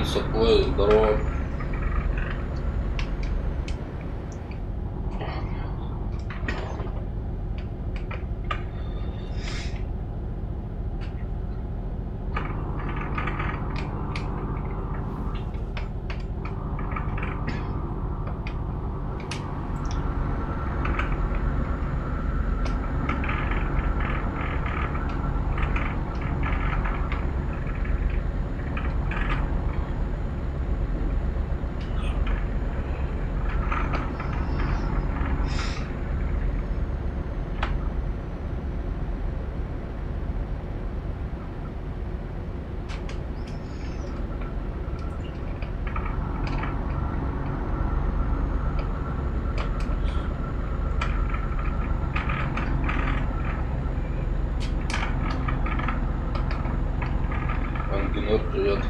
Сапой, здорово. Привет.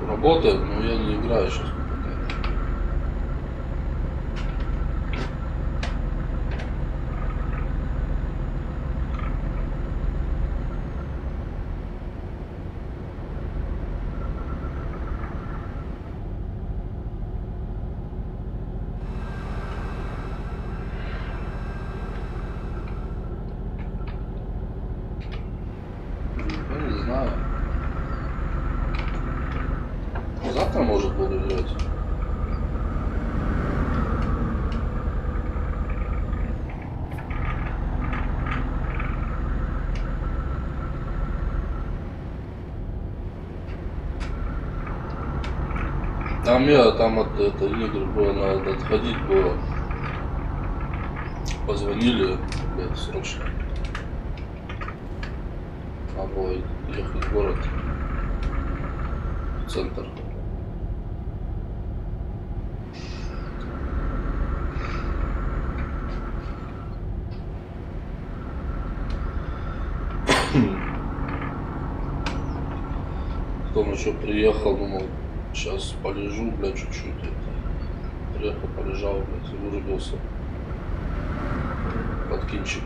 Работает, но я не играю сейчас. Я не знаю. Завтра, может, буду играть. Там от этой игры было, надо отходить было. Позвонили, блядь, срочно. Надо было ехать в город, в центр. Потом еще приехал, думал, сейчас полежу, блядь, чуть-чуть. Приехал, полежал, блядь, и вырубился. Под кинчик.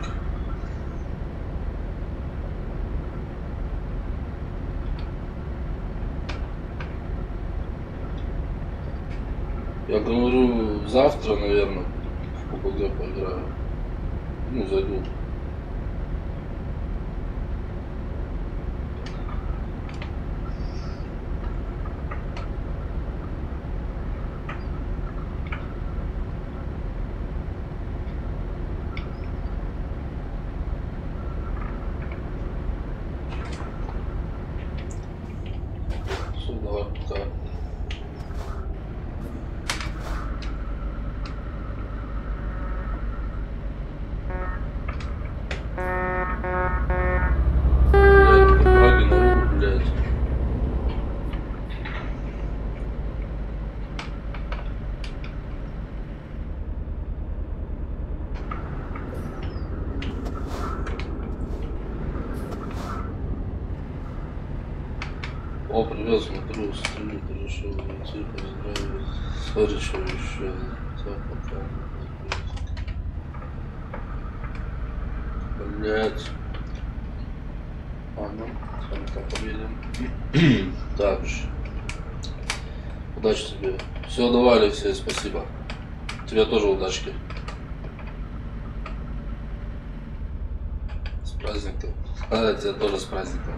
Я говорю, завтра, наверное, в ППГ поиграю. Ну, зайду. О, привет, смотрю, стрелю, решил уйти, поздравить. Смотри, что еще. Так, пока. Блять. Ладно, с вами так поедем. Так же. Удачи тебе. Все, давай, Алексей, спасибо. Тебе тоже удачки. С праздником. А, тебя тоже с праздником.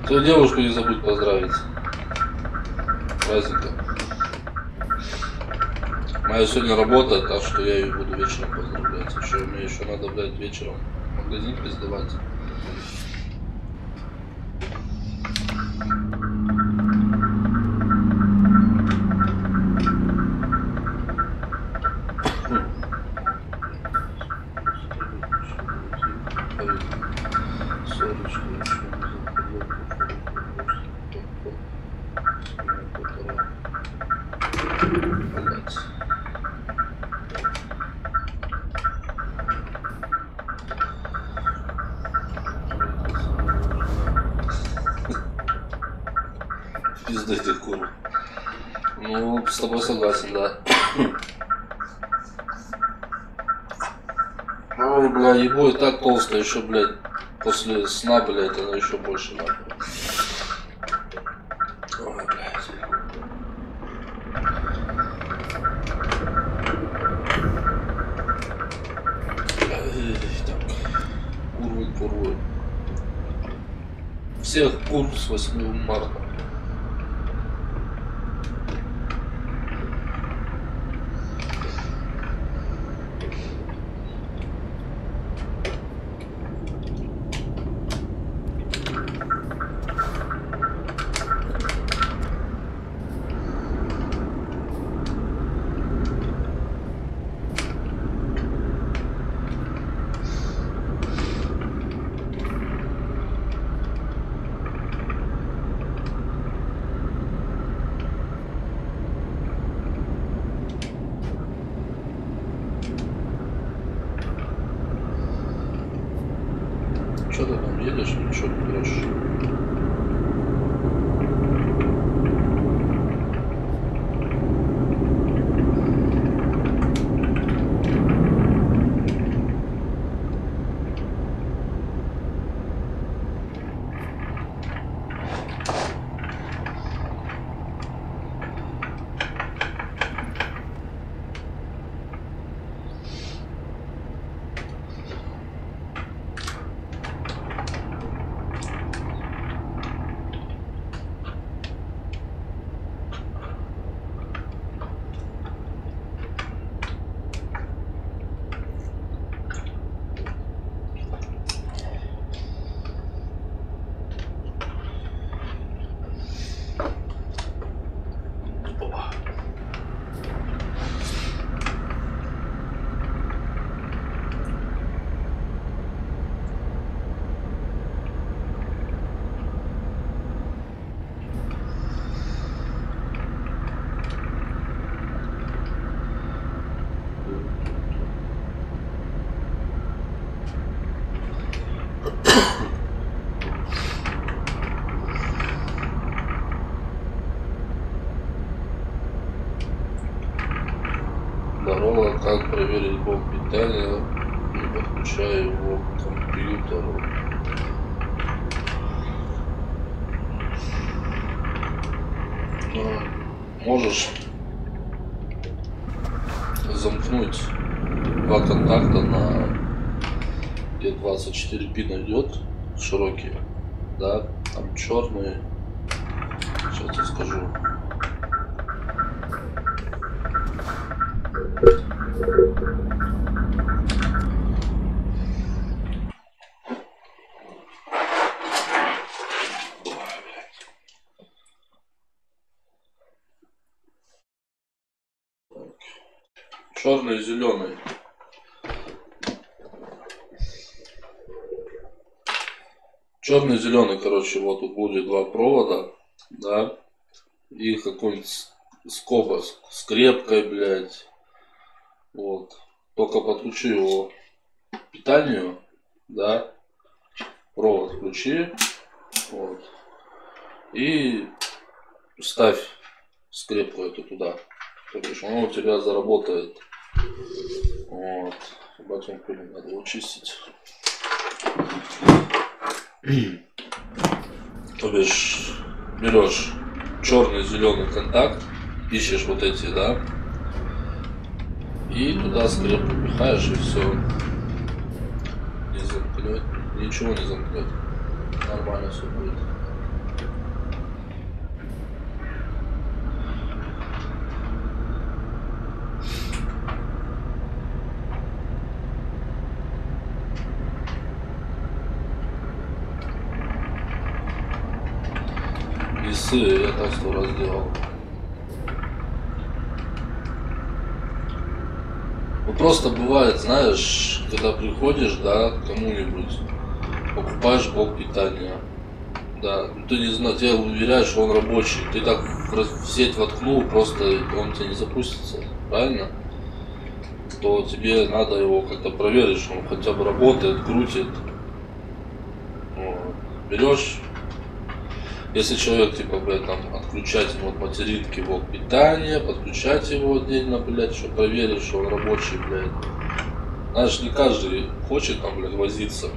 Свою девушку не забудь поздравить. С праздником. Моя сегодня работа, так что я ее буду вечером поздравлять. Еще мне еще надо, блядь, вечером в магазин пиздавать. Пизда этих кур. Ну, с тобой согласен, да. Ой, бля, ебу и так толсто, еще, блядь, после сна, блядь, она еще больше нахуй. Ой, блядь. Так, курвы. Всех кур с 8 марта. Что ты там едешь, ничего не берешь? Здорово, как проверить блок питания, не подключая его к компьютеру? Можешь замкнуть два контакта на где 24 пина идет, широкие, да, там черные, сейчас я скажу. Черный и зеленый. Черный и зеленый, короче, вот тут будет два провода, да, и какой-нибудь скоба, скрепкой, блядь, вот. Только подключу его к питанию, да, провод включи, вот, и ставь скрепку эту туда, то бишь оно у тебя заработает. Вот, батон пыль надо учистить. То бишь берешь черный зеленый контакт, ищешь вот эти, да, и туда скрепку пихаешь, и все. Не замкнет, ничего не замкнет. Нормально все будет. Весы я так 100 раз делал. Ну просто бывает, знаешь, когда приходишь, да, к кому-нибудь, покупаешь блок питания, да, ты не знаешь, тебя уверяют, что он рабочий, ты так в сеть воткнул, просто он тебе не запустится, правильно? То тебе надо его как-то проверить, что он хотя бы работает, крутит. Вот. Берешь, если человек, типа, блядь, там, отключать ему от материнки блок питания, подключать его отдельно, блядь, чтобы проверить, что он рабочий, блядь. Знаешь, не каждый хочет там, блядь, возиться.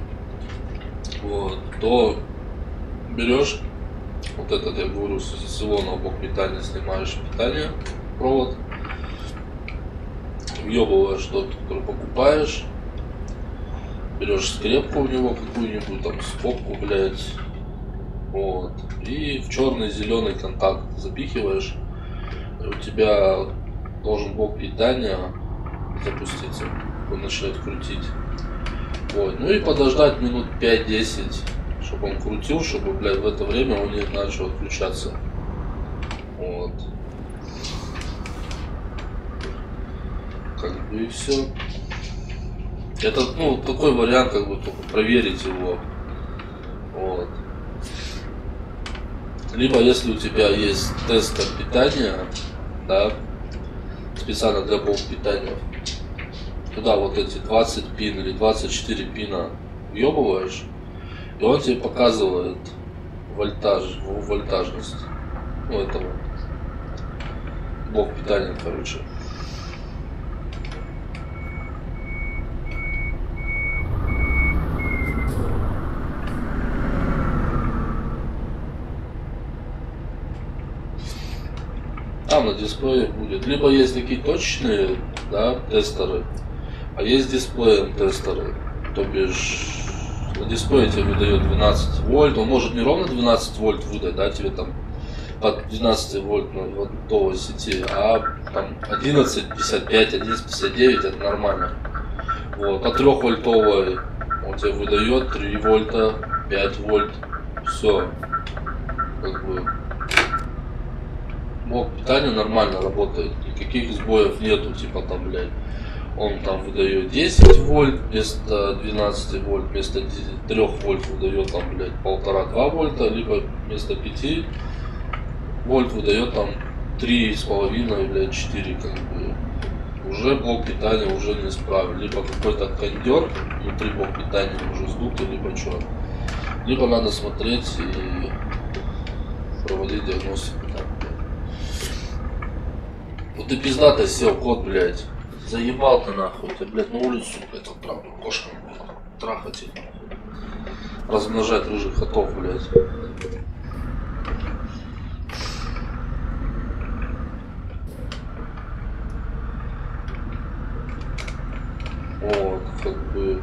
Вот, то берешь вот этот, я говорю, с его на блок питания снимаешь питание, провод, въебываешь тот, который покупаешь, берешь скрепку у него какую-нибудь, там, скобку, блядь, вот, и в черный зеленый контакт запихиваешь, и у тебя должен блок питания запуститься, он начинает крутить. Вот, ну и подождать минут 5-10, чтобы он крутил, чтобы, блядь, в это время он не начал отключаться. Вот. Как бы и все. Это, ну, такой вариант, как бы, только проверить его. Вот. Либо, если у тебя есть тестер питания, да, специально для блок питания, туда вот эти 20 пин или 24 пина въебываешь, и он тебе показывает вольтажность, ну, этого блок питания, короче. Там на дисплее будет. Либо есть такие точечные, да, тестеры, а есть дисплеем тестеры. То бишь на дисплее тебе выдает 12 вольт. Он может не ровно 12 вольт выдать, да, тебе там под 12 вольт на вольтовой сети, а там 11.55, 11.59 это нормально. Вот, по 3 вольтовой он тебе выдает 3 вольта, 5 вольт, все. Как бы блок питания нормально работает, никаких сбоев нету, типа там, блядь, он там выдает 10 вольт вместо 12 вольт, вместо 3 вольт выдает там, блядь, 1,5-2 вольта, либо вместо 5 вольт выдает там 3,5, блядь, 4, как бы. Уже блок питания уже не справил, либо какой-то кондер внутри блок питания уже сдутый, либо что, либо надо смотреть и проводить диагностику. Вот ты пиздато сел, кот, блядь. Заебал ты нахуй. Ты, блядь, на улицу, это правда, кошкам, трахать их, нахуй. Размножать рыжих котов, блядь. Вот, как бы.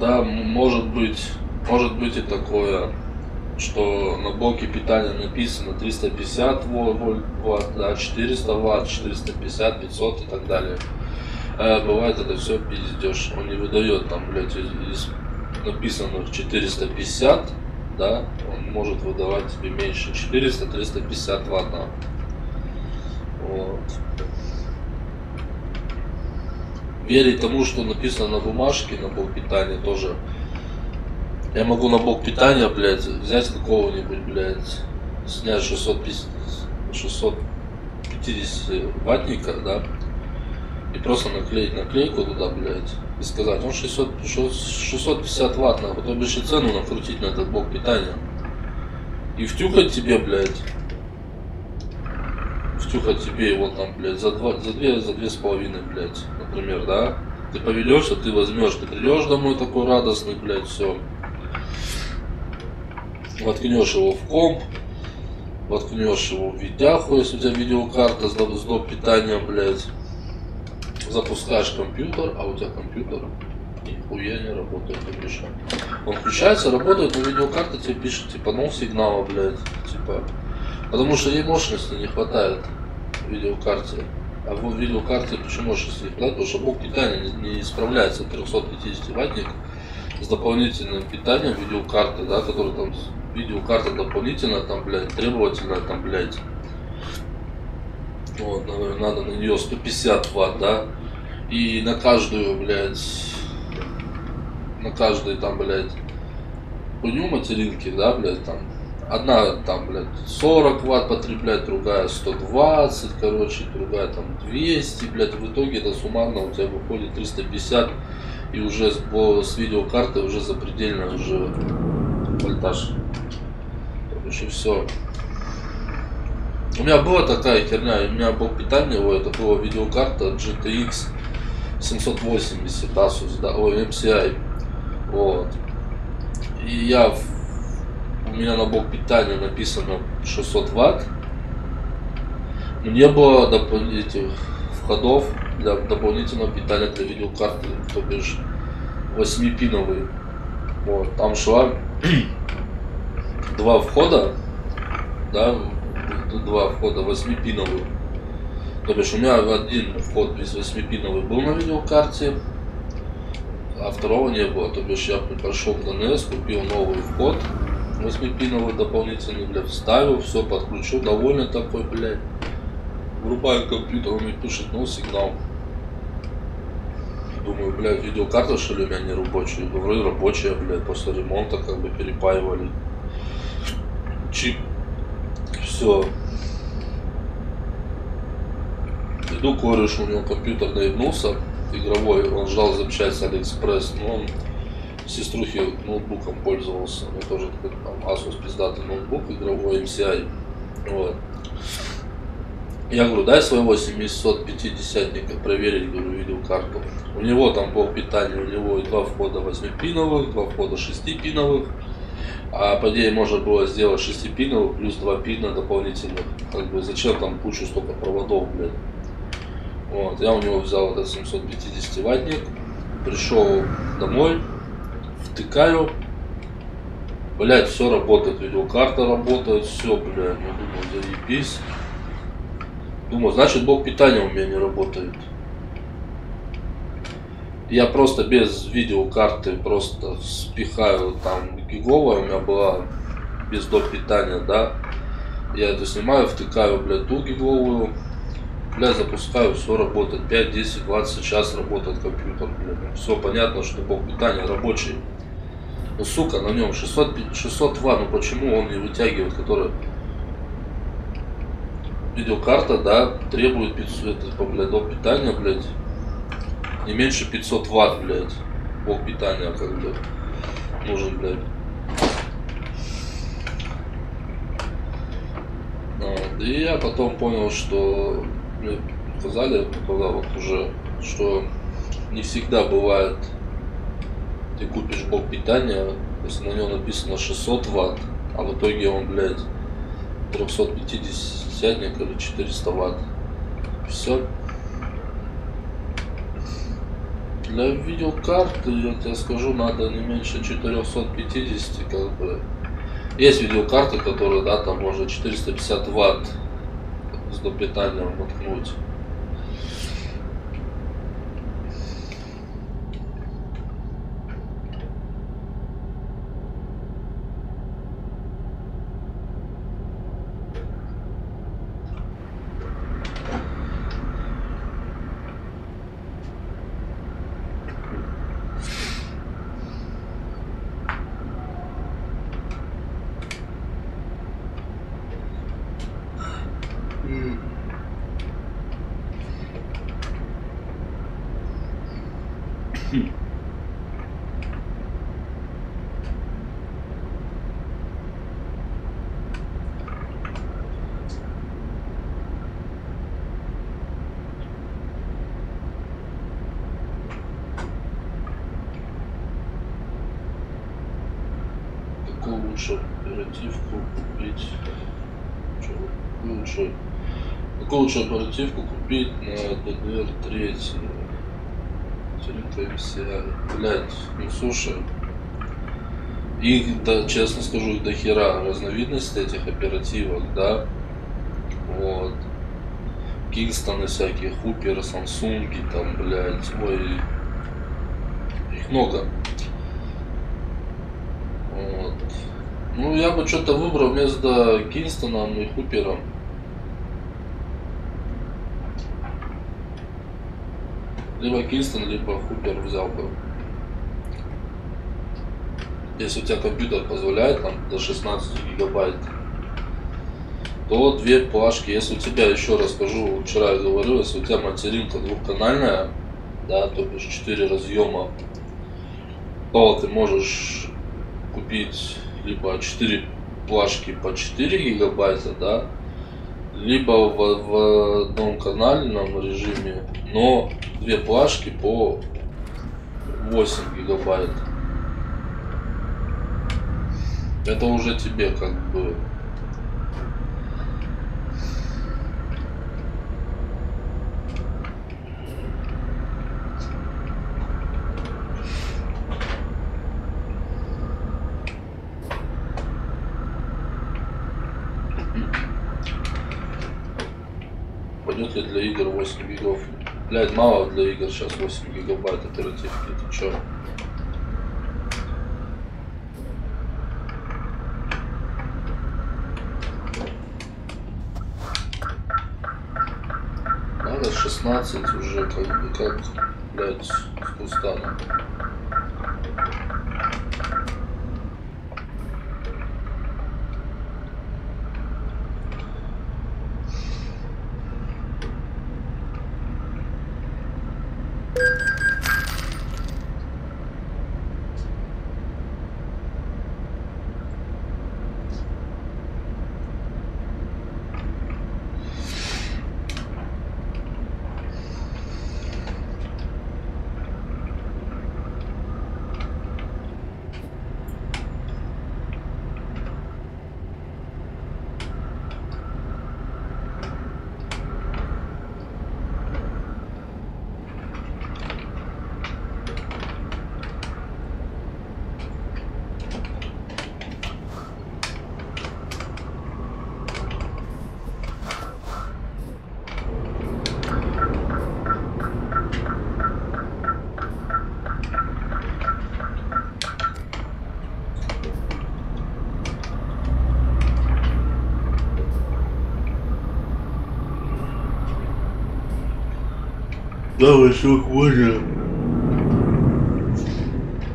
Да, может быть и такое, что на блоке питания написано 350 ватт, да, 400 ватт, 450, 500 и так далее. бывает это все пиздеж. Он не выдает там, блядь, из написанных 450, да, он может выдавать тебе меньше 400-350 ватт. Вот. Верить тому, что написано на бумажке, на блок питания тоже. Я могу на блок питания, блядь, взять какого-нибудь, блядь, снять 650 ваттника, да, и просто наклеить наклейку туда, блядь, и сказать, он 650 ватт, нахуй, то бишь и цену накрутить на этот блок питания. И втюхать тебе, блядь, втюхать тебе его там, блядь, за 2,5, блядь, например, да. Ты поведешься, ты возьмешь, ты придешь домой такой радостный, блядь, все. Воткнешь его в комп, воткнешь его в видяху, если у тебя видеокарта с доп. Питанием, блядь. Запускаешь компьютер, а у тебя компьютер нихуя не работает, конечно. Он включается, работает, но видеокарта тебе пишет, типа, no сигнала, блядь, типа. Потому что ей мощности не хватает видеокарте. А в видеокарте почему мощности не хватает? Потому что блок питания не справляется 350 ваттник с дополнительным питанием видеокарты, да, который там видеокарта дополнительно, там, блядь, требовательная, там, блядь. Вот, надо на нее 150 ватт, да. И на каждую, блядь, на каждой там, блядь, хуйню материнки, да, блядь, там. Одна там, блядь, 40 ватт потребляет, другая 120, короче, другая там 200, блядь. В итоге это суммарно у тебя выходит 350, и уже с видеокарты уже запредельно уже вольтаж. Еще все. У меня была такая херня, у меня блок питания, это была видеокарта GTX 780 Asus, да, ой, MCI. Вот. И у меня на блок питания написано 600 ватт. Но не было этих входов для дополнительного питания для видеокарты, то бишь 8-пиновый. Вот. Там шла 2 входа, да, 2 входа 8-пиновых. То бишь у меня один вход из 8-пиновый был на видеокарте, а второго не было. То бишь я пошел в ДНС, купил новый вход 8-пиновый дополнительный, блядь, вставил, все, подключил, довольный такой, блядь. Врубаю компьютер, он мне пишет, ну, сигнал. Думаю, блядь, видеокарта, что ли, у меня не рабочая? Говорю, рабочая, блядь, после ремонта как бы перепаивали. Чип. Все. Иду к корешу, у него компьютер наебнулся, игровой, он ждал запчасть с Алиэкспресс, но он сеструхи ноутбуком пользовался, у меня тоже такой там Asus пиздатый ноутбук игровой MCI. Вот. Я говорю, дай своего 750-ника проверить, говорю, видеокарту. У него там блок питания, у него и 2 входа 8-пиновых, 2 входа 6-пиновых. А по идее можно было сделать 6-пиновых плюс 2 пина дополнительных. Как бы зачем там кучу столько проводов, блядь. Вот, я у него взял этот 750 ваттник, пришел домой, втыкаю, блядь, все работает, видеокарта работает, все, блядь, я думаю, заебись. Думаю, значит блок питания у меня не работает. Я просто без видеокарты просто спихаю, там гиговая у меня была, без доп. Питания, да. Я это снимаю, втыкаю, блядь, ту гиговую, блядь, запускаю, все работает, 5, 10, 20 час работает компьютер, блядь. Все понятно, что блок питания рабочий. Ну, сука, на нем 600 ватт, ну почему он не вытягивает, который... Видеокарта, да, требует 500, это, блядь, блок питания, блядь, не меньше 500 ватт, блядь, блок питания, как бы, нужен, блядь. Вот. И я потом понял, что мне сказали, когда вот уже, что не всегда бывает, ты купишь блок питания, если на нем написано 600 ватт, а в итоге он, блядь, 350 или 400 ватт. Все. Для видеокарты, я тебе скажу, надо не меньше 450, как бы. Есть видеокарты, которые, да, там можно 450 ватт с допитанием воткнуть. Какую лучше оперативку купить? Какую лучше оперативку купить на DDR3? Блять, ну слушай, их, да, честно скажу, их до хера разновидностей этих оперативок, да. Вот. Кингстоны всякие, Хуперы, Самсунги, там, блядь, ой, их много. Вот. Ну, я бы что-то выбрал между Кингстоном и Хупером. Либо Кингстон, либо Хупер взял бы. Если у тебя компьютер позволяет там до 16 гигабайт, то две плашки. Если у тебя, еще раз скажу, вчера я говорил, если у тебя материнка двухканальная, да, то бишь 4 разъема, то ты можешь купить либо 4 плашки по 4 гигабайта, да, либо в одном канальном режиме, но две плашки по 8 гигабайт. Это уже тебе как бы. Пойдет ли для игр 8 гигов? Блядь, мало для игр сейчас 8 гигабайт оперативки, ты чё? Надо 16 уже как бы как, блядь, с кустана. Да, Васек, можно.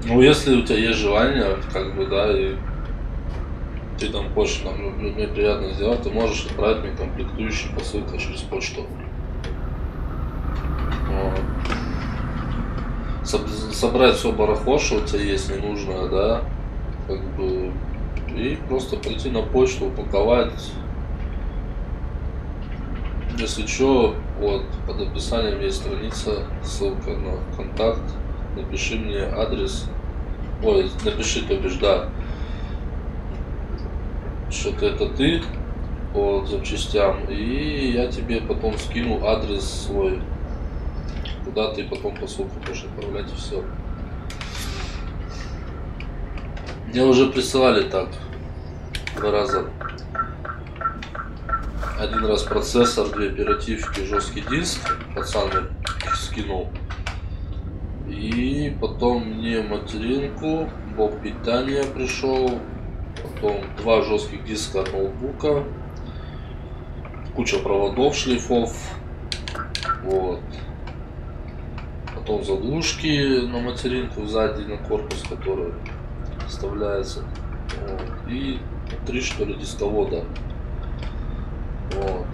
Ну, если у тебя есть желание, как бы, да, и ты там хочешь, там, мне приятно сделать, ты можешь отправить мне комплектующие посылкой через почту. Вот. Собрать все барахло, что у тебя есть ненужное, да, как бы, и просто прийти на почту, упаковать. Если что, вот, под описанием есть страница, ссылка на контакт, напиши мне адрес, ой, напиши, то бишь, да, что-то это ты по запчастям, и я тебе потом скину адрес свой, куда ты потом посылку можешь отправлять, и все. Мне уже присылали так 2 раза. Один раз процессор, 2 оперативки, жесткий диск, пацан скинул. И потом мне материнку, блок питания пришел, потом 2 жестких диска от ноутбука, куча проводов, шлейфов, вот. Потом заглушки на материнку сзади, на корпус, который вставляется, вот. И 3 что ли дисковода. Вот.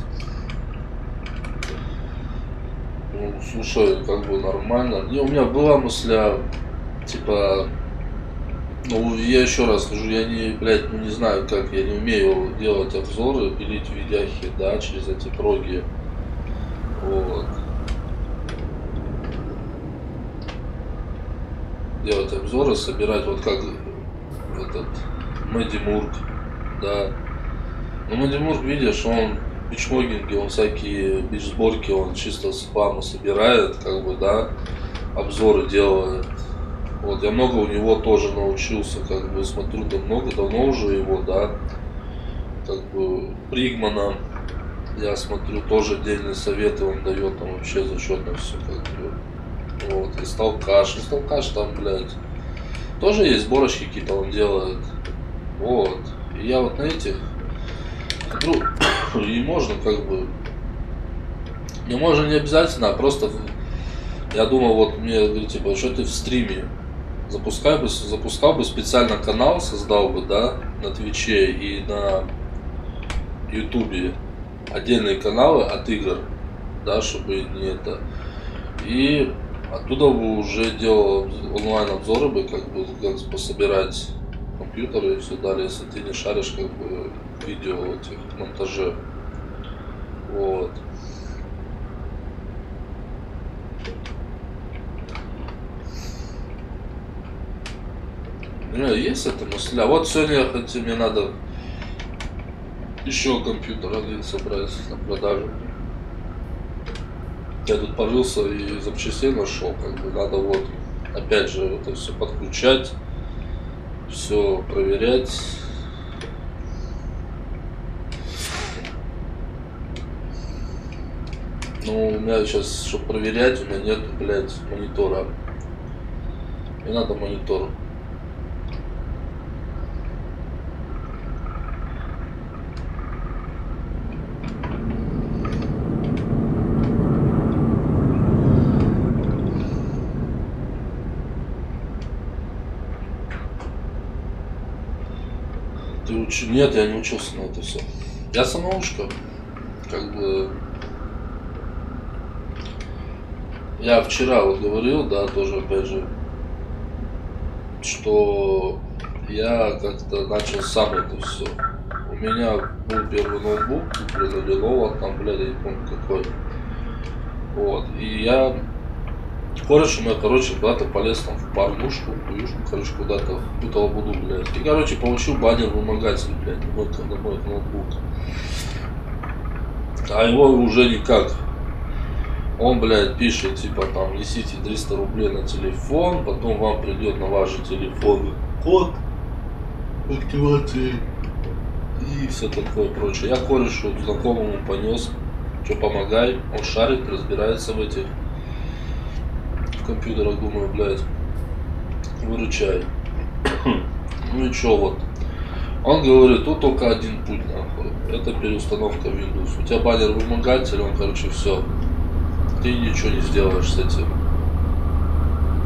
Ну, слушай, как бы нормально. Не, у меня была мысля, типа, ну, я еще раз скажу, я не, блядь, ну не знаю как, я не умею делать обзоры, пилить видяхи, да, через эти проги. Вот. Делать обзоры, собирать, вот как этот Мэдди Мурк, да. Ну, Мэдди Мурк, видишь, он бичмогинги, он всякие бич-сборки, он чисто с хлама собирает, как бы, да, обзоры делает. Вот, я много у него тоже научился, как бы, смотрю, да много, давно уже его, да, как бы, Бригмана, я смотрю, тоже отдельные советы он дает, там вообще зачетно все, как бы, вот, и Сталкаш там, блядь, тоже есть сборочки какие-то он делает, вот, и я вот на этих смотрю, и можно, как бы, не можно не обязательно, а просто, я думал, вот, мне, говорит, типа, что ты в стриме, запускал бы специально канал, создал бы, да, на Твиче и на Ютубе отдельные каналы от игр, да, чтобы не это. И оттуда бы уже делал онлайн обзоры бы, как бы пособирать компьютеры и все далее, если ты не шаришь как бы видео этих монтаже. Вот. У меня есть эта мысль. А вот сегодня мне надо еще компьютер один собрать на продажу. Я тут порылся и запчастей нашел, как бы надо вот опять же это все подключать, все проверять. Ну, у меня сейчас, чтобы проверять, у меня нет, блядь, монитора. Мне надо монитор. Нет, я не учился на это все. Я самоучка. Как бы. Я вчера вот говорил, да, тоже опять же, что я как-то начал сам это все. У меня был первый ноутбук, купленный Lenovo, там, блядь, я не помню какой. Вот. И я кореш у меня, короче, куда-то полез там в порнушку, хуюшку, короче, куда-то в какую-то лабуду, блядь. И, короче, получил баннер-вымогатель, блядь, на мой ноутбук. А его уже никак. Он, блядь, пишет, типа, там, несите 300 рублей на телефон, потом вам придет на ваш же телефон код активации и все такое прочее. Я корешу знакомому понес, что помогай, он шарит, разбирается в этих компьютерах, думаю, блядь, выручай. Ну и чё вот. Он говорит, тут только один путь, нахуй. Это переустановка Windows. У тебя баннер-вымогатель, он, короче, все. Ты ничего не сделаешь с этим.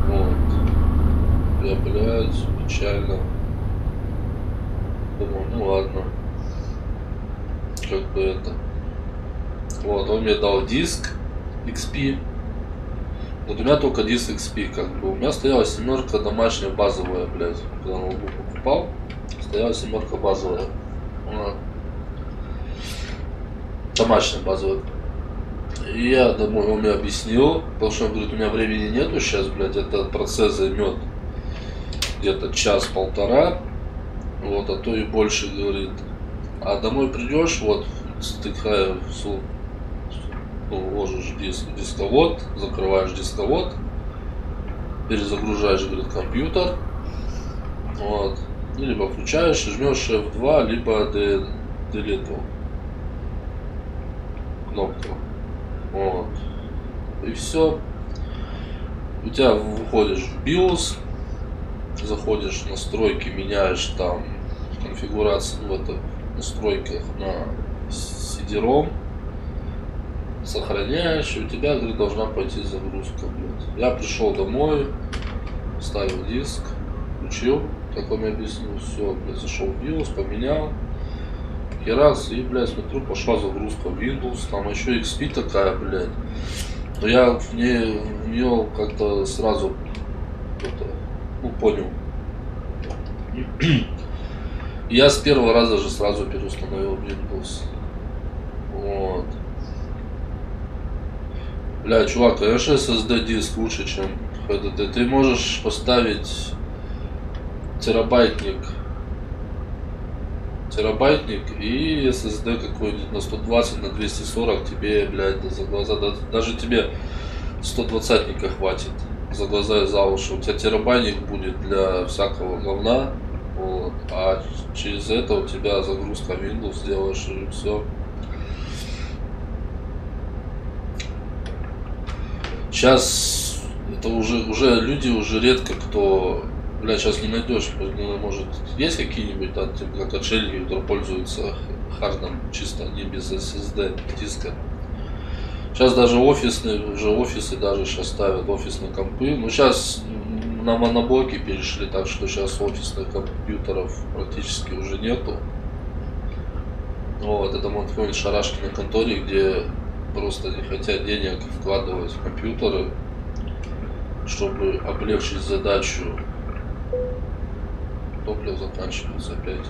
Вот. Я, блядь, печально. Думаю, ну ладно. Как бы это. Вот, он мне дал диск XP. Вот у меня только диск XP, как бы. У меня стояла семерка домашняя базовая, блядь. Когда ноутбук покупал, стояла семерка базовая. Домашняя базовая. И я домой, он мне объяснил, потому что он говорит, у меня времени нету сейчас, блядь, этот процесс займет где-то час-полтора, вот, а то и больше, говорит. А домой придешь, вот, стыкая, ложишь дисковод, закрываешь дисковод, перезагружаешь, говорит, компьютер, вот, и либо включаешь и жмешь F2, либо Delete кнопку. Вот. И все. У тебя выходишь в BIOS, заходишь в настройки, меняешь там конфигурацию в этих настройках на CD-ROM, сохраняешь, и у тебя, говорит, должна пойти загрузка, блядь. Я пришел домой, ставил диск, включил, как он мне объяснил, все, блядь, зашел в BIOS, поменял. И раз, и, блядь, смотрю, пошла загрузка Windows, там еще XP такая, блядь. Но я в нее как-то сразу это, ну, понял. Я с первого раза же сразу переустановил Windows. Вот. Бля, чувак, конечно, SSD диск лучше, чем HDD. Ты можешь поставить терабайтник и SSD какой-нибудь на 120, на 240 тебе, блядь, за глаза, даже тебе 120-ника хватит за глаза и за уши. У тебя терабайтник будет для всякого говна, вот, а через это у тебя загрузка Windows сделаешь и все. Сейчас это уже люди уже редко кто, бля, сейчас не найдешь, может, есть какие-нибудь, да, типа, как отшельники, которые пользуются хардом, чисто не без SSD диска. Сейчас даже офисы даже сейчас ставят офисные компы. Ну, сейчас на моноблоки перешли, так что сейчас офисных компьютеров практически уже нету. Вот, это вот какой-нибудь шарашки на конторе, где просто не хотят денег вкладывать в компьютеры, чтобы облегчить задачу. Топливо заканчивается опять.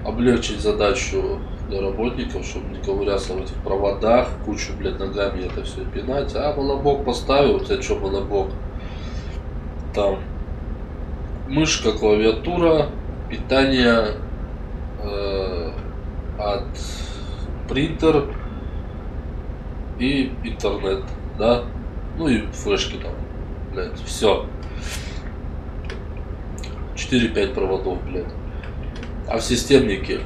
Облегчить задачу для работников, чтобы не ковыряться в этих проводах, кучу, блядь, ногами это все пинать. А моноблок поставил, у тебя что моноблок? Там мышка, клавиатура, питание от принтер и интернет, да? Ну и флешки там, блядь, все. 4-5 проводов, блядь. А в системнике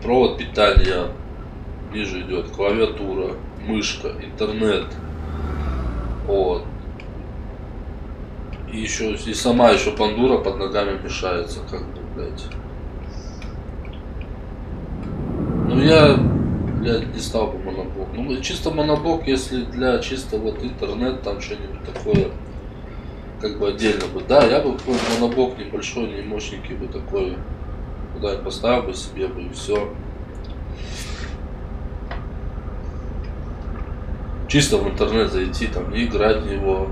провод питания, ниже идет клавиатура, мышка, интернет, вот. И еще и сама еще пандура под ногами мешается, как бы, блядь. Ну я, блядь, не стал бы моноблок. Ну чисто моноблок, если для чисто вот интернет, там что-нибудь такое, как бы отдельно бы. Да, я бы какой-то моноблок небольшой, не мощненький бы такой, куда я поставил бы себе бы и все. Чисто в интернет зайти, там не играть в него,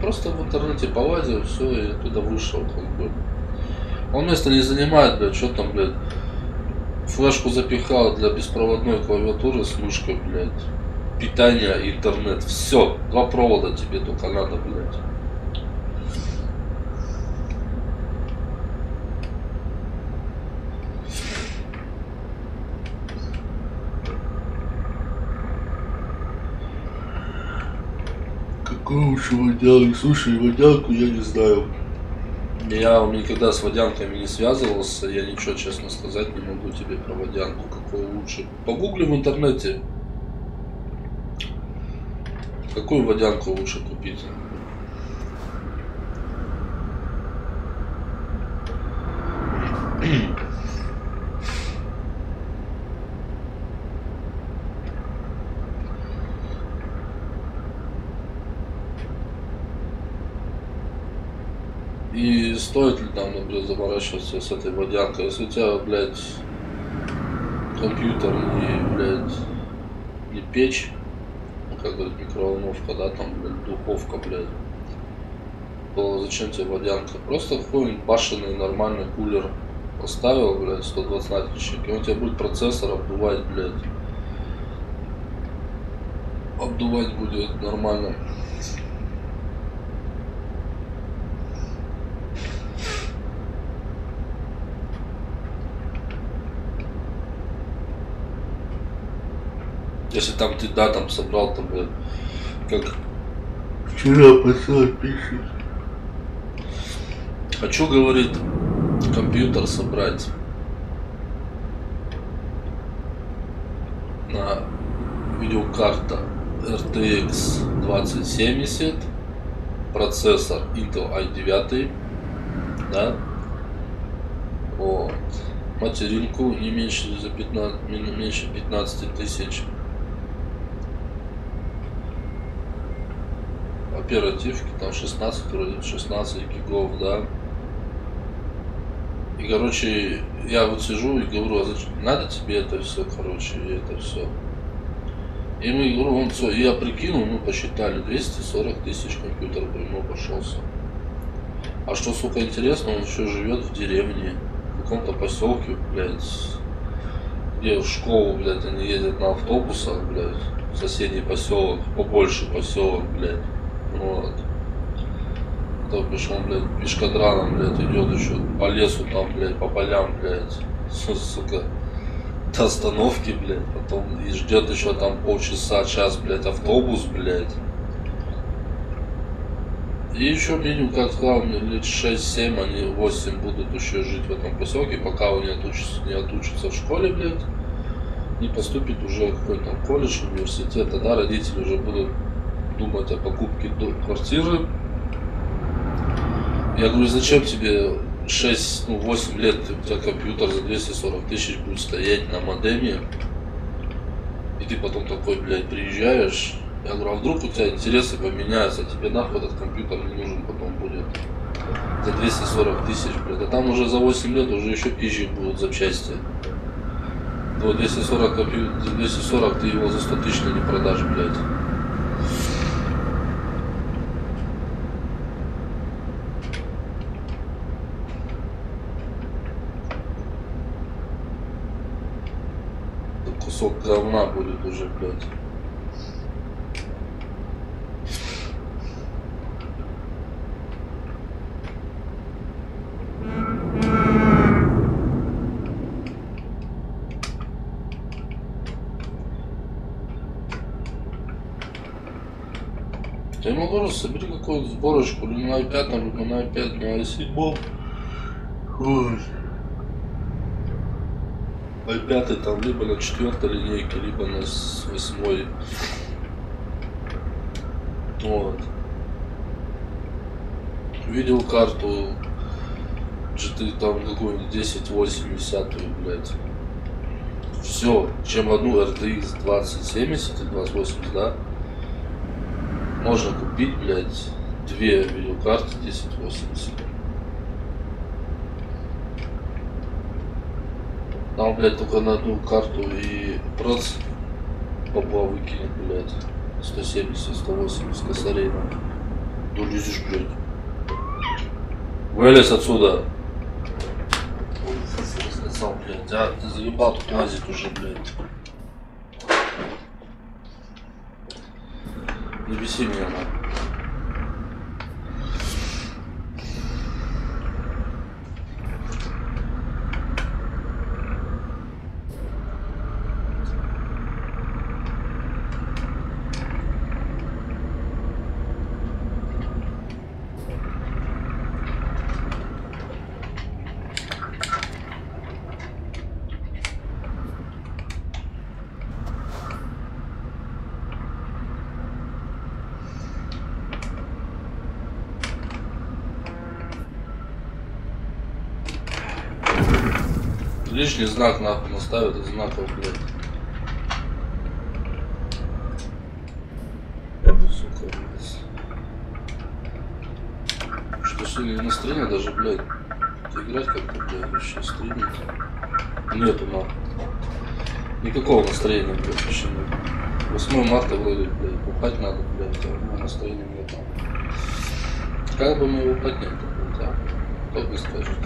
просто в интернете полазил, все, и оттуда вышел, как бы. Он место не занимает, блядь, что там, блядь. Флешку запихал для беспроводной клавиатуры с мышкой, блядь. Питание и интернет. Все, 2 провода тебе только надо, блядь. Какой лучше водянок? Слушай, водянку я не знаю. Я никогда с водянками не связывался, я ничего, честно сказать, не могу тебе про водянку, какой лучше. Погугли в интернете, какую водянку лучше купить. И стоит ли там, например, заморачиваться с этой водянкой, если у тебя, блядь, компьютер не, блядь, не печь, как говорит, микроволновка, да, там, блядь, духовка, блядь, то зачем тебе водянка? Просто какой-нибудь башенный нормальный кулер поставил, блядь, 120 натричек, и он тебе будет процессор обдувать, блядь. Обдувать будет нормально. Если там ты, да, там собрал, там, блядь, как вчера пацан пишет. Хочу, говорит, компьютер собрать на видеокарта RTX 2070, процессор Intel i9, да, вот, материнку не меньше, меньше 15 тысяч, оперативки там 16 гигов, да, И, короче, я вот сижу и говорю, а зачем? Надо тебе это все, короче, и это все. И мы, говорю, он все, и я прикинул, мы посчитали, 240 тысяч компьютер по ему обошелся. А что, сука, интересно, он еще живет в деревне, в каком-то поселке, блядь, где в школу, блядь, они ездят на автобусах, блядь, в соседний поселок, побольше поселок, блядь, вот. То бишь он, блядь, пешкадраном, блядь, идет еще по лесу там, блядь, по полям, блядь, сука, до остановки, блядь, потом и ждет еще там полчаса, час, блядь, автобус, блядь. И еще минимум, как сказал, лет 6-7, они 8 будут еще жить в этом поселке, пока он не отучится в школе, блядь, не поступит уже в какой-то колледж, университет, тогда родители уже будут думать о покупке квартиры. Я говорю, зачем тебе 8 лет, у тебя компьютер за 240 тысяч будет стоять на модеме, и ты потом такой, блядь, приезжаешь. Я говорю, а вдруг у тебя интересы поменяются, тебе нахуй этот компьютер не нужен потом будет за 240 тысяч, блядь, а там уже за 8 лет уже еще пизжи будут запчасти. То 240 ты его за 100 тысяч не продашь, блядь. Кусок говна будет уже, блядь. Я ему говорю, собери какую-то сборочку, либо на i5, либо на i5, на i7. i5 там либо на 4-й линейке, либо на 8-й. Вот. Видел карту GT там какую-нибудь 1080, блядь. Все, чем одну RTX 2070 или 2080, да, можно купить, блядь, две видеокарты 1080. Там, блядь, только на одну карту и проц бабла выкинет, блядь, 170-180 косарей надо. Ну лезешь, блядь. Вылез отсюда. Сказал, блядь, а ты заебал тут лазить уже, блядь. Не беси меня, нахуй. Лишний знак нахуй наставят из знаков, блядь. Сука, блядь. Что сегодня настроение даже, блядь, играть как-то, блядь, вообще стримить. Нету нахуй. Никакого настроения, блядь, вообще нет. 8 марта вроде, блядь, бухать надо, блядь, а настроения нет. Как бы мы его подняли, блядь, а? Кто бы скажет.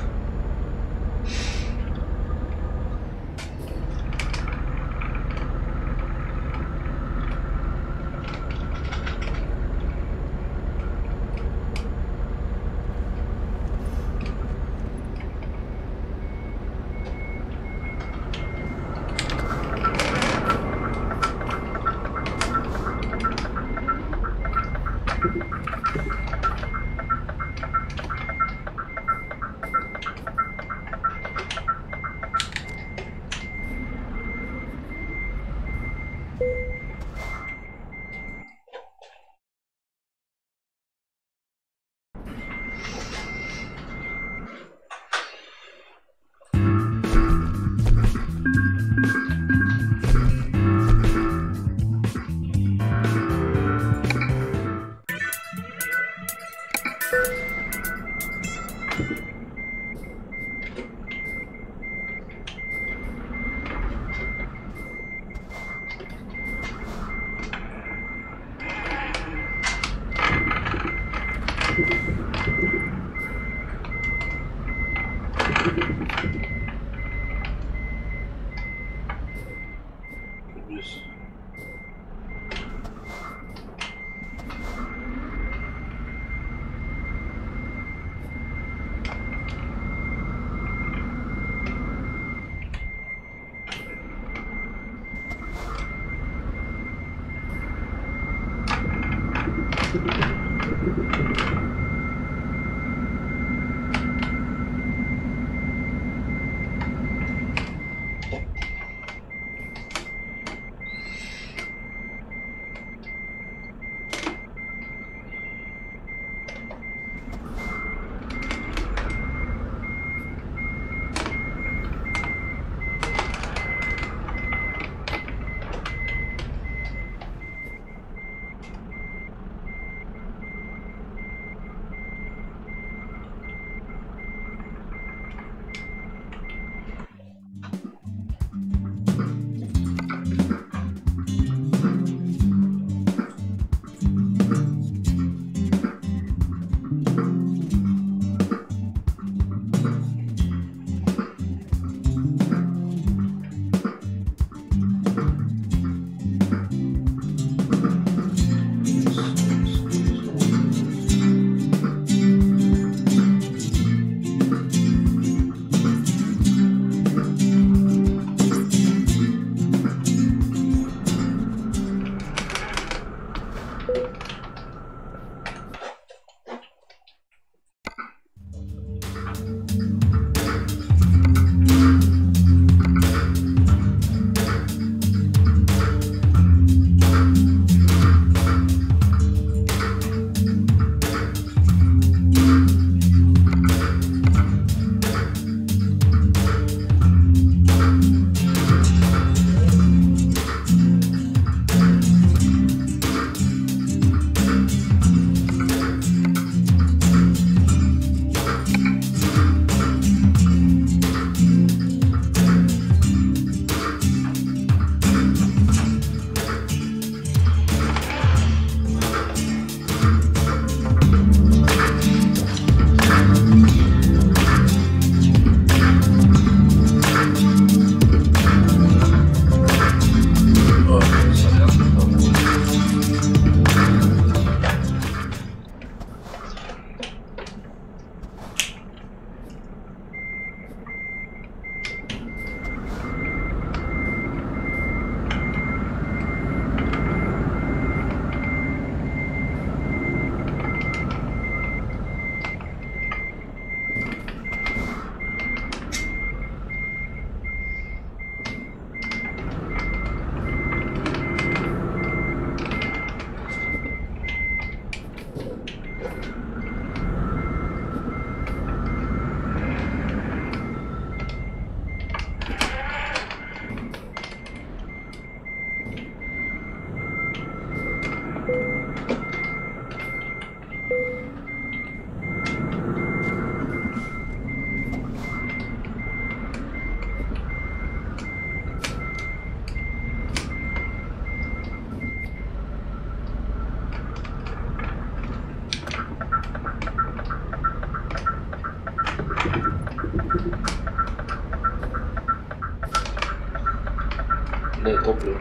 Бля, топливо.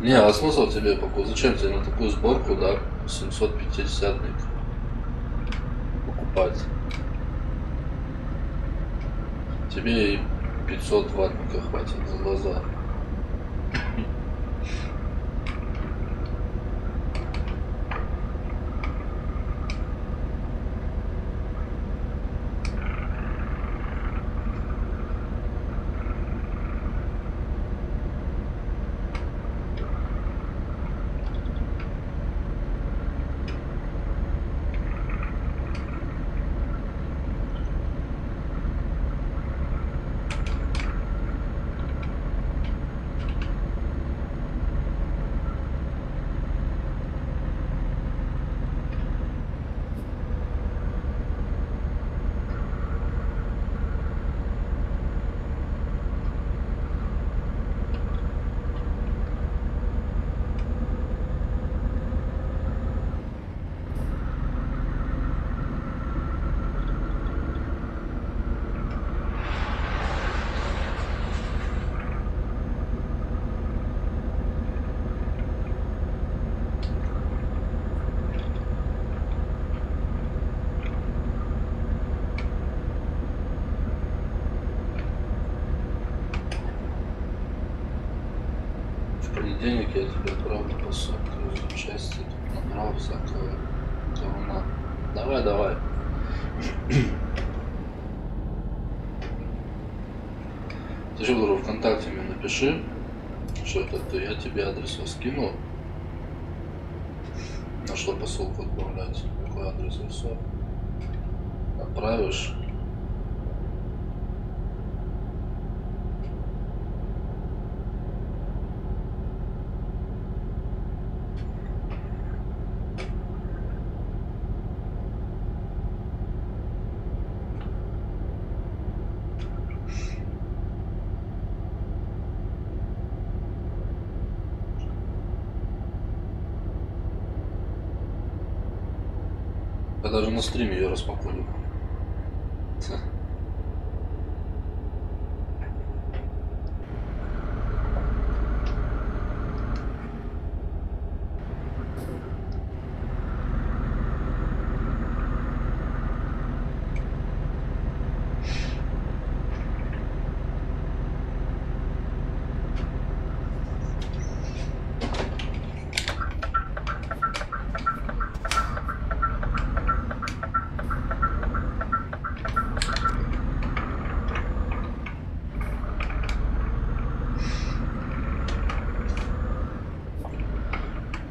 Не, а смысл тебе покупать? Зачем тебе на такую сборку, да, 750 покупать? Тебе и 500 ватника хватит за глаза. В понедельник я тебе отправлю посылку в части, тут набрал всякого говна. Давай. Ты же, говорю, ВКонтакте мне напиши, что это ты, я тебе адрес скину. На что посылку отправлять, какой адрес и все. Отправишь. Я даже на стриме ее распакую.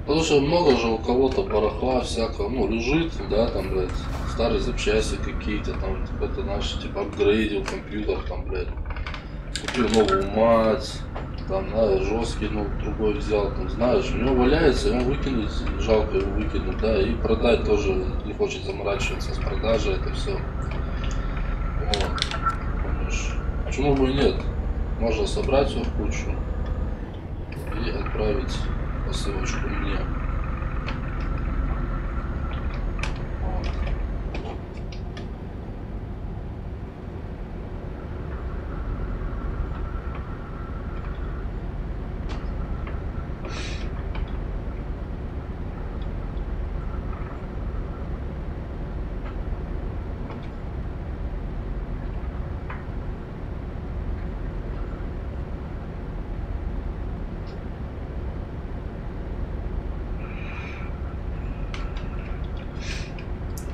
Потому что много же у кого-то барахла всякого, ну, лежит, да, там, блядь, старые запчасти какие-то, там, кто-то наш, типа, апгрейдил компьютер, там, блядь, купил новую мать, там, да, жесткий, ну, другой взял, там, знаешь, у него валяется, ему выкинуть, жалко его выкинуть, да, и продать тоже не хочет заморачиваться с продажей, это все. Вот, помнишь, почему бы и нет, можно собрать все в кучу и отправить посылочку мне.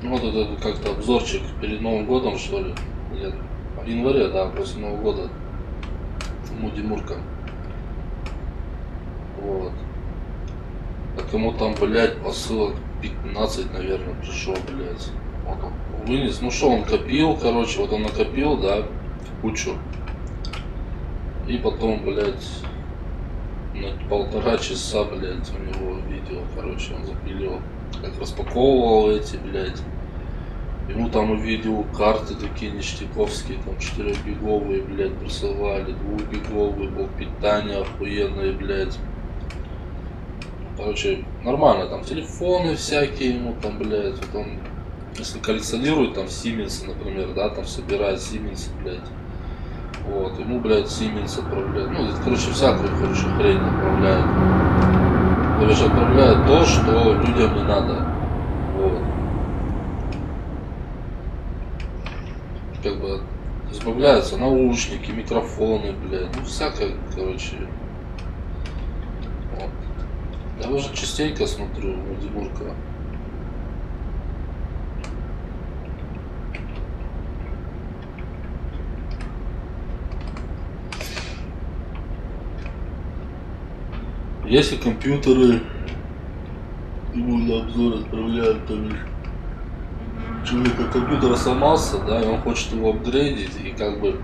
Ну, вот это как-то обзорчик перед Новым годом, что ли? Нет, в январе, да, после Нового года. Муди Мурка. Вот. А кому там, блядь, посылок 15, наверное, пришел, блядь. Вот он вынес. Ну что, он копил, короче, вот он накопил, да, кучу. И потом, блядь, на 1,5 часа, блядь, у него видео, короче, он запилил. Как распаковывал эти, блядь. Ему там увидел карты такие ништяковские, там 4-гиговые, блядь, присылали, 2-гиговые, блок питания охуенные, блядь. Короче, нормально, там телефоны всякие ему там, блядь, вот он, если коллекционирует там Siemens, например, да, там собирает Siemens, блядь. Вот, ему, блядь, Siemens отправляет, ну, короче, всякую, короче, хрень отправляет. Короче, отправляет то, что людям не надо. Вот. Как бы избавляются наушники, микрофоны, блядь, ну всякое, короче. Вот. Я уже частенько смотрю Муди Мурка. Если компьютеры ему на обзор отправляют, то лишь человека компьютер сломался, да, и он хочет его апгрейдить, и как бы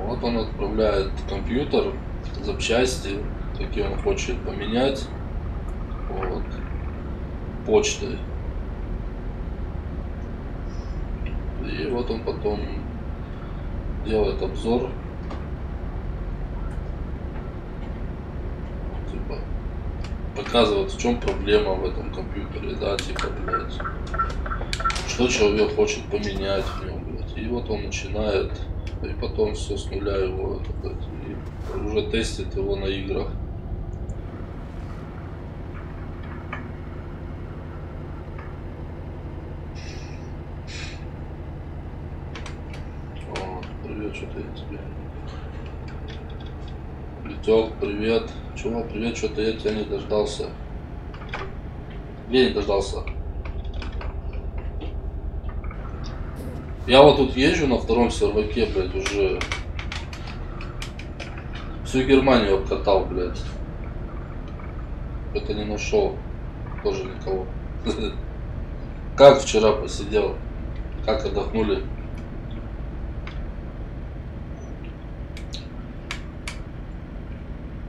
вот он отправляет компьютер, запчасти, какие он хочет поменять, вот, почтой. И вот он потом делает обзор. Показывает, в чем проблема в этом компьютере, да, типа, блядь, что человек хочет поменять в нем, блядь, и вот он начинает, и потом все с нуля его, блядь, и уже тестит его на играх. Вот, привет. бля, что-то я тебе. Витек, привет. Чего, привет, что-то я тебя не дождался. Я не дождался. Я вот тут езжу на втором серваке, блядь, уже всю Германию обкатал, блядь. Это не нашел. Тоже никого. Как вчера посидел? Как отдохнули?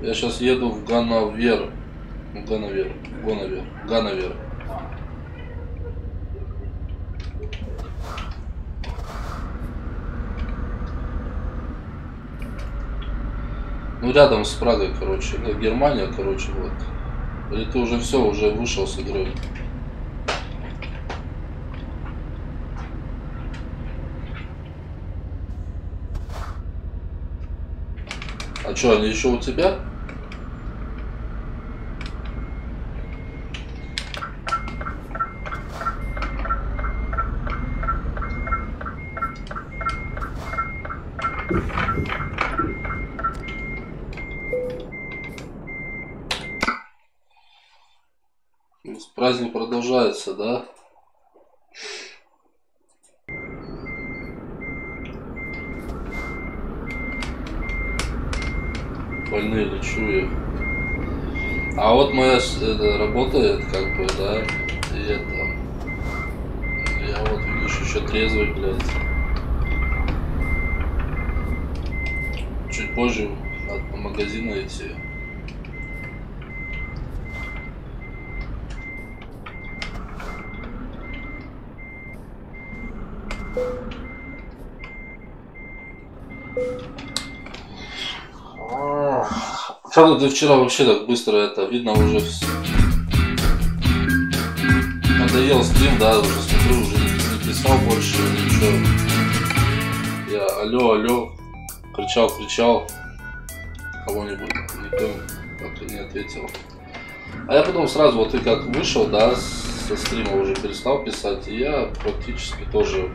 Я сейчас еду в Ганновер. Ганновер. Ну рядом с Прагой, короче. Да, Германия, короче, вот. Или ты уже все, уже вышел с игры? А что, они еще у тебя? Праздник продолжается, да? Больные лечу. А вот моя это работает, как бы, да, и это, я вот, видишь, еще трезвый, блядь. Чуть позже надо по магазину идти. Правда, ты вчера вообще так быстро это, видно, уже надоел стрим, да, уже смотрю, уже не писал больше, ничего. Я алло, кричал кого-нибудь, никто как-то не ответил. А я потом сразу, вот ты как вышел, да, со стрима уже перестал писать, и я практически тоже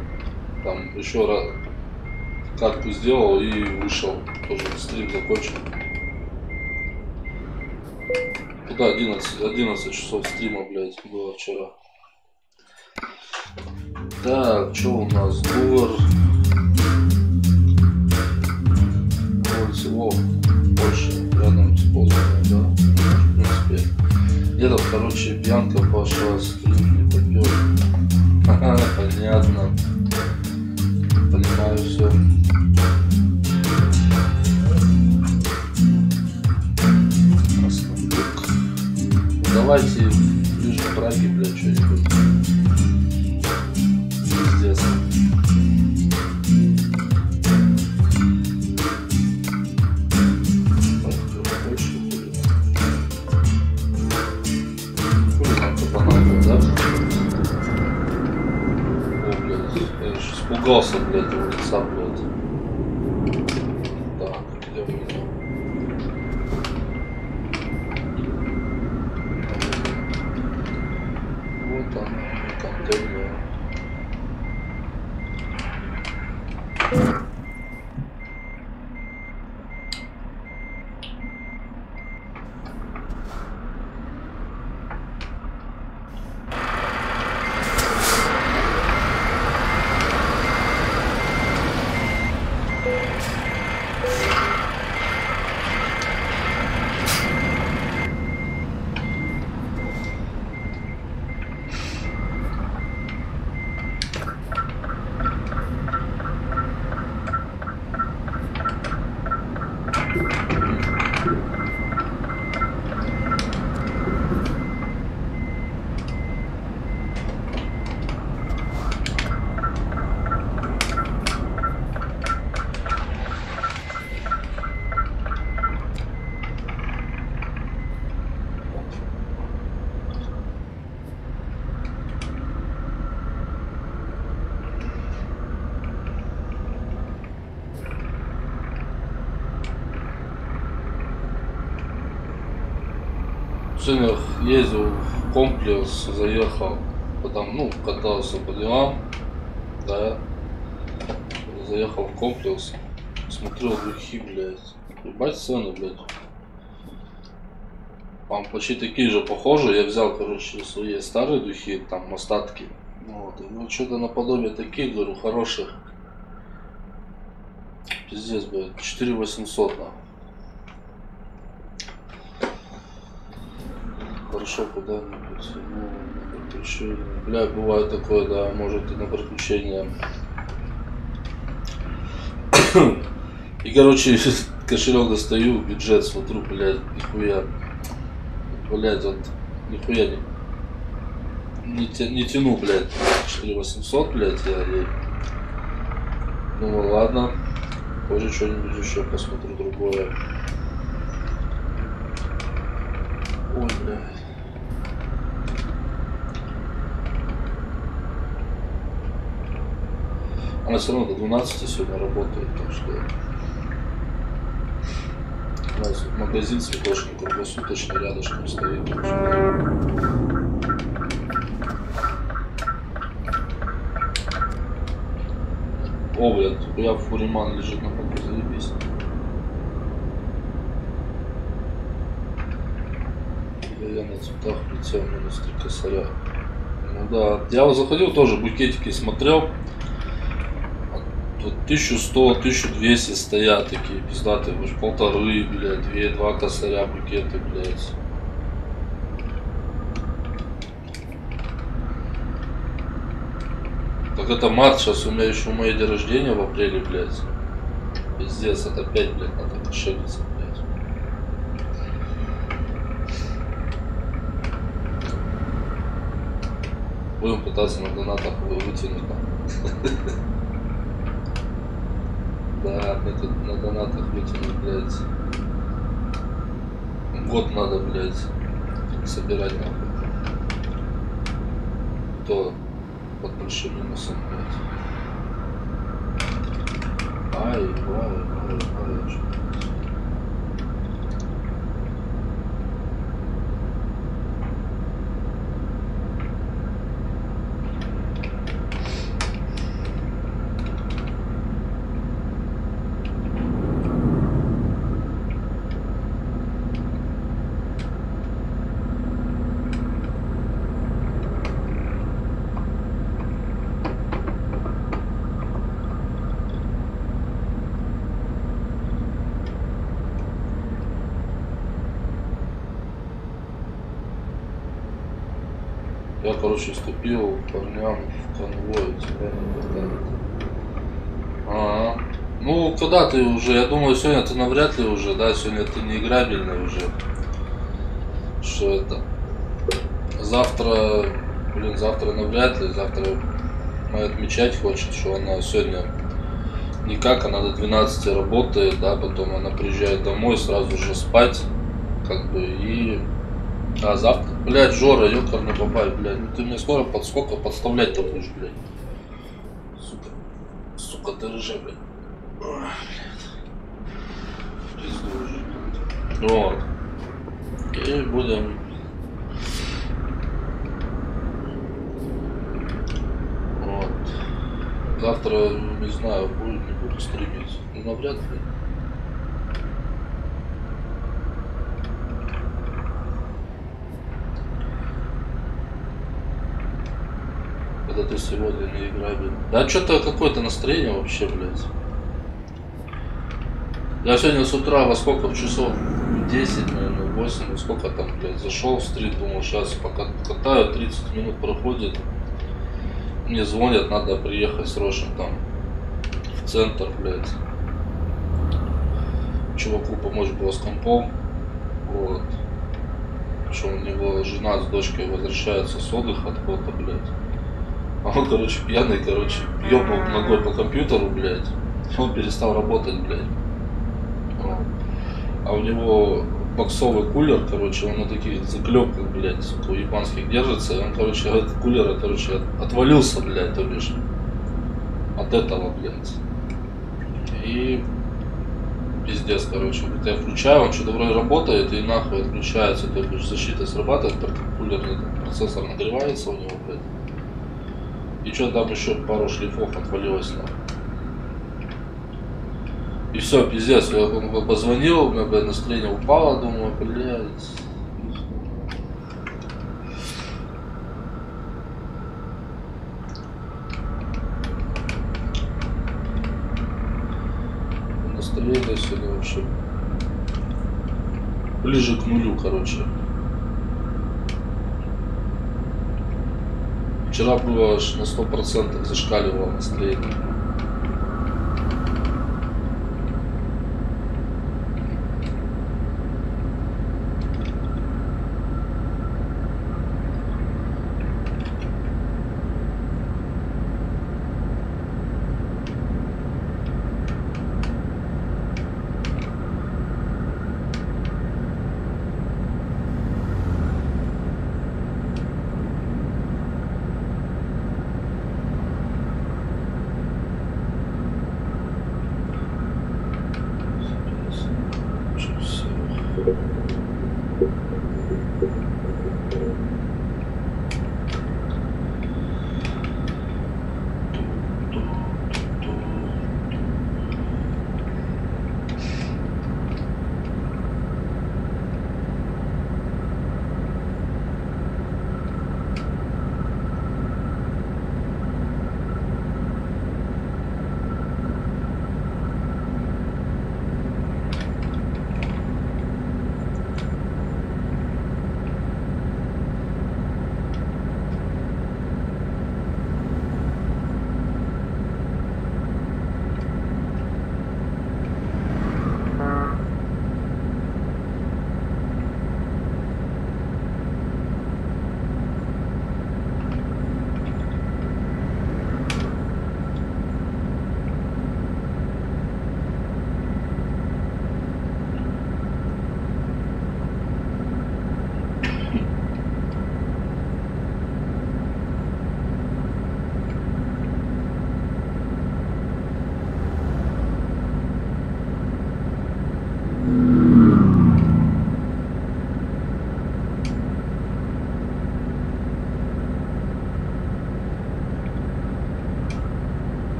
там еще раз катку сделал и вышел, тоже стрим закончил. Да, 11 часов стрима, блядь, было вчера. Так, что у нас? Город село больше рядом с Познанью, да? В принципе. Где-то, короче, пьянка пошла, стрим не попёр. Ага, понятно. Понимаю все. Давайте ближе к Праге, блядь, что-нибудь. Пиздец. Хули нам понадобилось, да? О, блядь, я аж испугался, блядь, его лица, блядь. Так, где у меня? Вот он, контейнер. Сегодня ездил в комплекс, заехал, потом, ну, катался по делам, да, заехал в комплекс, Смотрел духи, блядь. Ебать цены, блядь. Там почти такие же похожие. Я взял, короче, свои старые духи, там остатки. Вот. И, ну, что-то наподобие таких, говорю, хороших. Пиздец, блядь. 4800, нахуй. Хорошо куда-нибудь. Ну, на приключения. Бля, бывает такое, да, может и на приключения. И, короче, кошелек достаю, бюджет смотрю, блядь, нихуя. Блядь, вот, нихуя не тяну, блядь. 4800, блядь, я ей. Ну ладно. Позже что-нибудь еще посмотрю другое. Ой, блядь. Она все равно до 12 сегодня работает, так что у нас магазин цветочный круглосуточный рядышком стоит. О, блядь, я фуриман лежит на полу, заебись. Я на цветах летел минус 3 косаря. Ну да, я вот заходил тоже, букетики смотрел. 1100, 1200 стоят такие пиздатые, уж 1500, блядь, 2 косаря букеты, блядь. Так это март, сейчас у меня еще мой день рождения в апреле, блядь. Пиздец, это опять, блядь, надо кошелиться, блядь. Будем пытаться на донатах вытянуть. Да, мы тут на донатах вытянуть, блядь. Год надо, блядь, собирать, нахуй. То под большим минусом, блядь. Ай, что. Я, короче, вступил парням в конвой, тебя не хватает. Ну, когда ты уже, я думаю, сегодня ты навряд ли уже, да, сегодня ты не играбельный уже. Что это? Завтра, блин, завтра навряд ли, завтра моя отмечать хочет, что она сегодня никак, она до 12 работает, да, потом она приезжает домой, сразу же спать, как бы, и... А завтра, блядь, Жора, ёкарный бабай, блядь, ну ты мне скоро сколько подставлять-то будешь, блядь. Сука, ты рыжая, блядь. Ой, блядь. Пизду уже. Вот. И будем... Вот. Завтра, не знаю, не буду стримить. Ну, навряд ли. Когда ты сегодня не играбель. Да что-то какое-то настроение вообще, блядь. Я сегодня с утра во сколько? В часов 10, наверное, 8, во сколько там, блядь, зашел в стрит, думал, сейчас пока катаю, 30 минут проходит. Мне звонят, надо приехать срочно там в центр, блядь. Чуваку помочь было с компом. Вот. Что у него жена с дочкой возвращаются с отдыха откуда-то, блядь. А он, короче, пьяный, короче, ёбнул ногой по компьютеру, блядь. Он перестал работать, блядь. Вот. А у него боксовый кулер, короче, он на таких заклепках, блядь, сука, японских держится. И он, короче, от кулера, короче, отвалился, блядь, то бишь. От этого, блядь. И пиздец, короче. Вот я включаю, он что-то вроде работает и нахуй отключается. То бишь защита срабатывает, кулерный процессор нагревается у него, блядь. И что там еще пару шлифов отвалилось, нахуй. И все, пиздец, я позвонил, у меня, блядь, настроение упало, думаю, блядь. Настроение сегодня вообще ближе к нулю, короче. Вчера было аж на 100% зашкаливало настроение.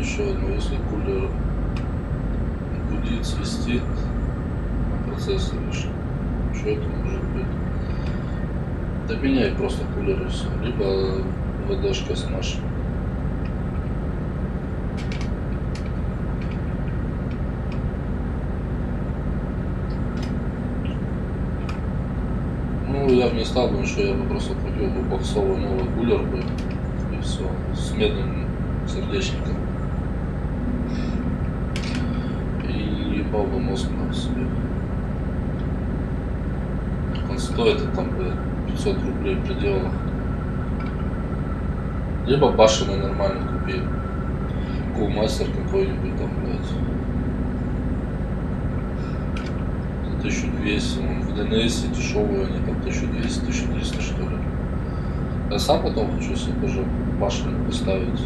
еще, но если кулер гудит, свистит на процессоре, что это может быть? Да меняй просто кулер и все, либо ВДшка смаш. Ну, я бы не стал, потому что я бы просто купил бы боксовый новый кулер бы и все, с медным сердечником. И ебал бы мозг на себе. Он стоит там, блядь, 500 рублей в пределах. Либо башенный нормально купи. Кулмастер какой-нибудь там, блядь. За 1200, он в ДНС дешевые, они там 1200, 1300 что ли. Я сам потом хочу себе тоже башенный поставить.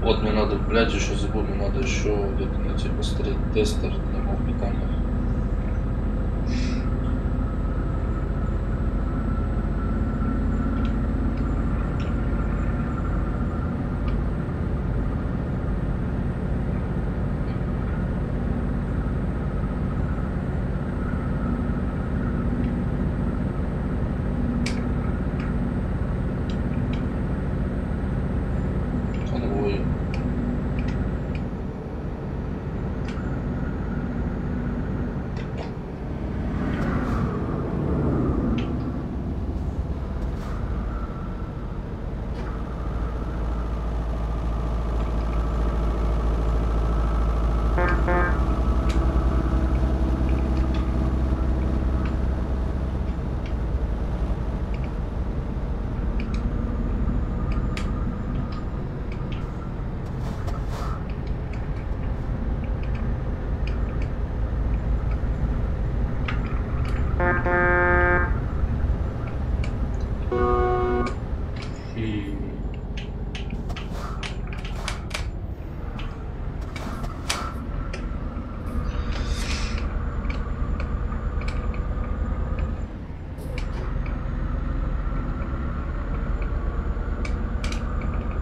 Вот мне надо, блядь, еще забыл, мне надо еще где-то найти посмотреть тестер для моего питания. Конвой.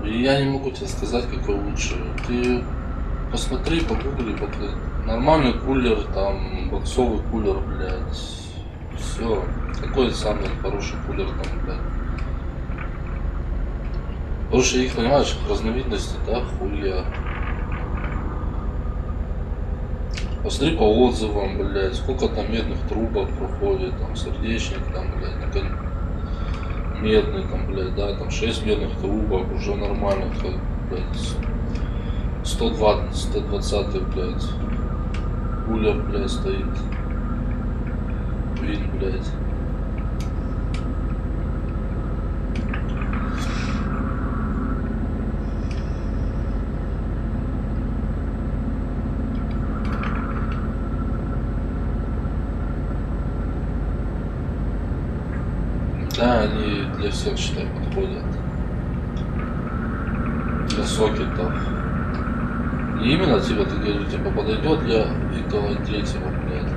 Я не могу тебе сказать, какой лучше. Ты посмотри, погугли, нормальный кулер, там, боксовый кулер, блядь. Все. Какой самый хороший кулер там, блядь? Потому что их, понимаешь, их разновидности, да, хуя. Посмотри по отзывам, блядь, сколько там медных трубок проходит, там, сердечник, там, блядь, медный, там, блядь, да, там 6 медных трубок, уже нормально, блядь, 120, блядь, кулер, блядь, стоит, вин, блядь. Да, они для всех, считай, подходят. Для сокетов. Не именно типа, ты говоришь, типа, подойдет для Итова 3, блядь.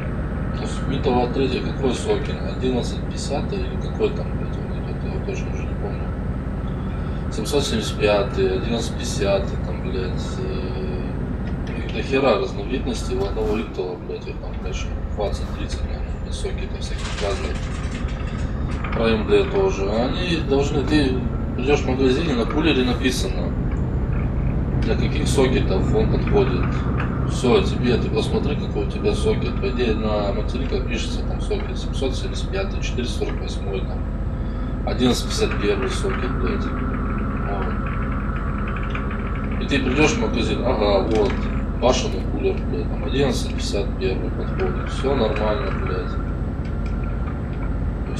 То есть Итова 3 какой сокет? 1150 или какой там, блядь, он идет? Я его тоже уже не помню. 775, 1150, там, блядь. Их до хера разновидностей у одного Итова, блядь, их там, блядь, 20-30, наверное, сокетов всяких разных. Про МД тоже. Они должны, ты придешь в магазине, на кулере написано, для каких сокетов он подходит. Все, тебе, ты посмотри, какой у тебя сокет. По идее, на материках пишется там сокет 775, 448, там, 1151 сокет, блядь. Вот. И ты придешь в магазин, ага, вот, башенный кулер, блядь, там 1151 подходит. Все нормально, блядь.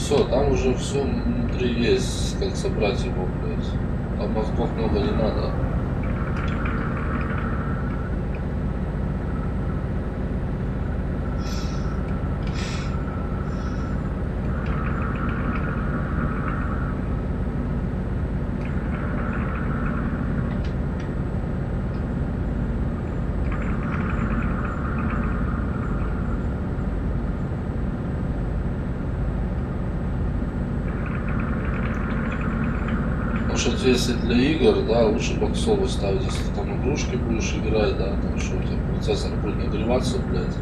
все, там уже все внутри есть, как собрать его, блядь. Там мозгов много не надо. Может, если для игр, да, лучше боксовый ставить, если ты там игрушки будешь играть, да, там что у тебя процессор будет нагреваться, блядь.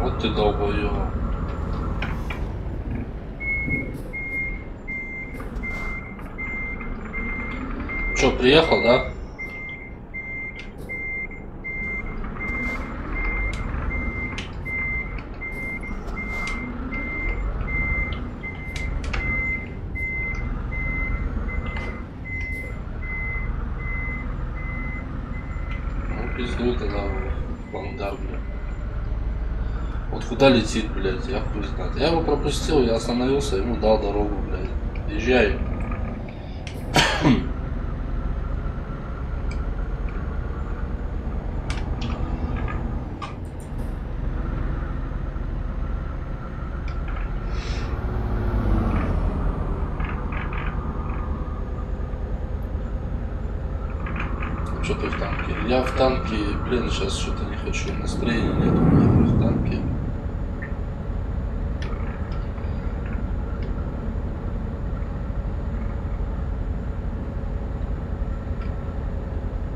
Вот ты долбоёб. Чё, приехал, да? Ну, пиздуй тогда в ангар, блядь. Вот куда летит, блядь, я хуй знает. Я его пропустил, я остановился, ему дал дорогу, блядь. Езжай. Что ты в танке? Я в танке, блин, сейчас что-то не хочу, настроения нет у меня в танке.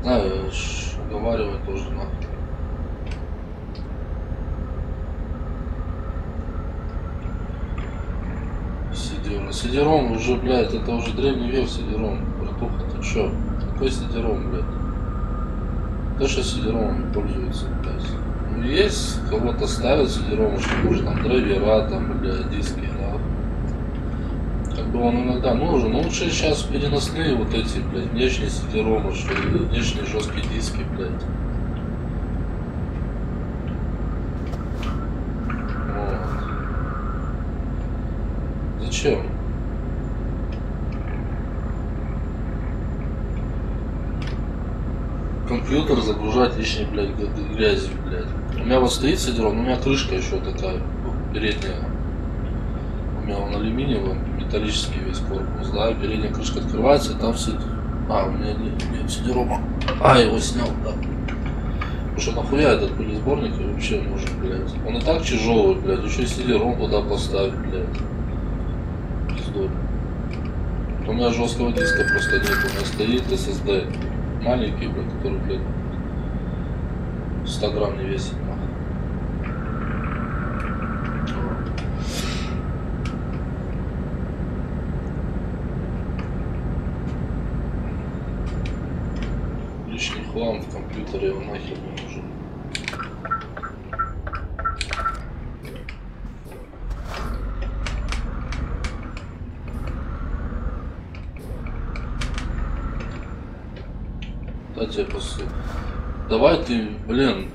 Знаешь, уговаривать тоже нахуй. Сидером уже, блядь, это уже древний век сидером. Братуха, ты чё? Какой сидером, блядь? Кто сейчас сидеромом пользуется, блядь? Ну, есть, кого-то ставят сидером, что может там драйвера, там, блядь, диски, да. Как бы он иногда нужен, но лучше сейчас переносные вот эти, блядь, внешние сидеромы, что ли, внешние жесткие диски, блядь. Вот. Зачем? Компьютер загружать лишней, блядь, грязи, блядь. У меня вот стоит сидером, у меня крышка еще такая передняя. У меня он алюминиевый, металлический весь корпус, да, передняя крышка открывается, и там сидит. А, у меня нет сидерома. А, его снял, да. Потому что нахуя этот пылесборник вообще нужен, блядь. Он и так тяжелый, блядь, еще и сидером туда поставить, блядь. Пиздой. У меня жесткого диска просто нет, у меня стоит SSD. Маленький, блядь, который, блядь, 100 грамм не весит, нахуй. Лишний хлам в компьютере, он нахер не нужен. Да, тебе после... Давай ты, блин,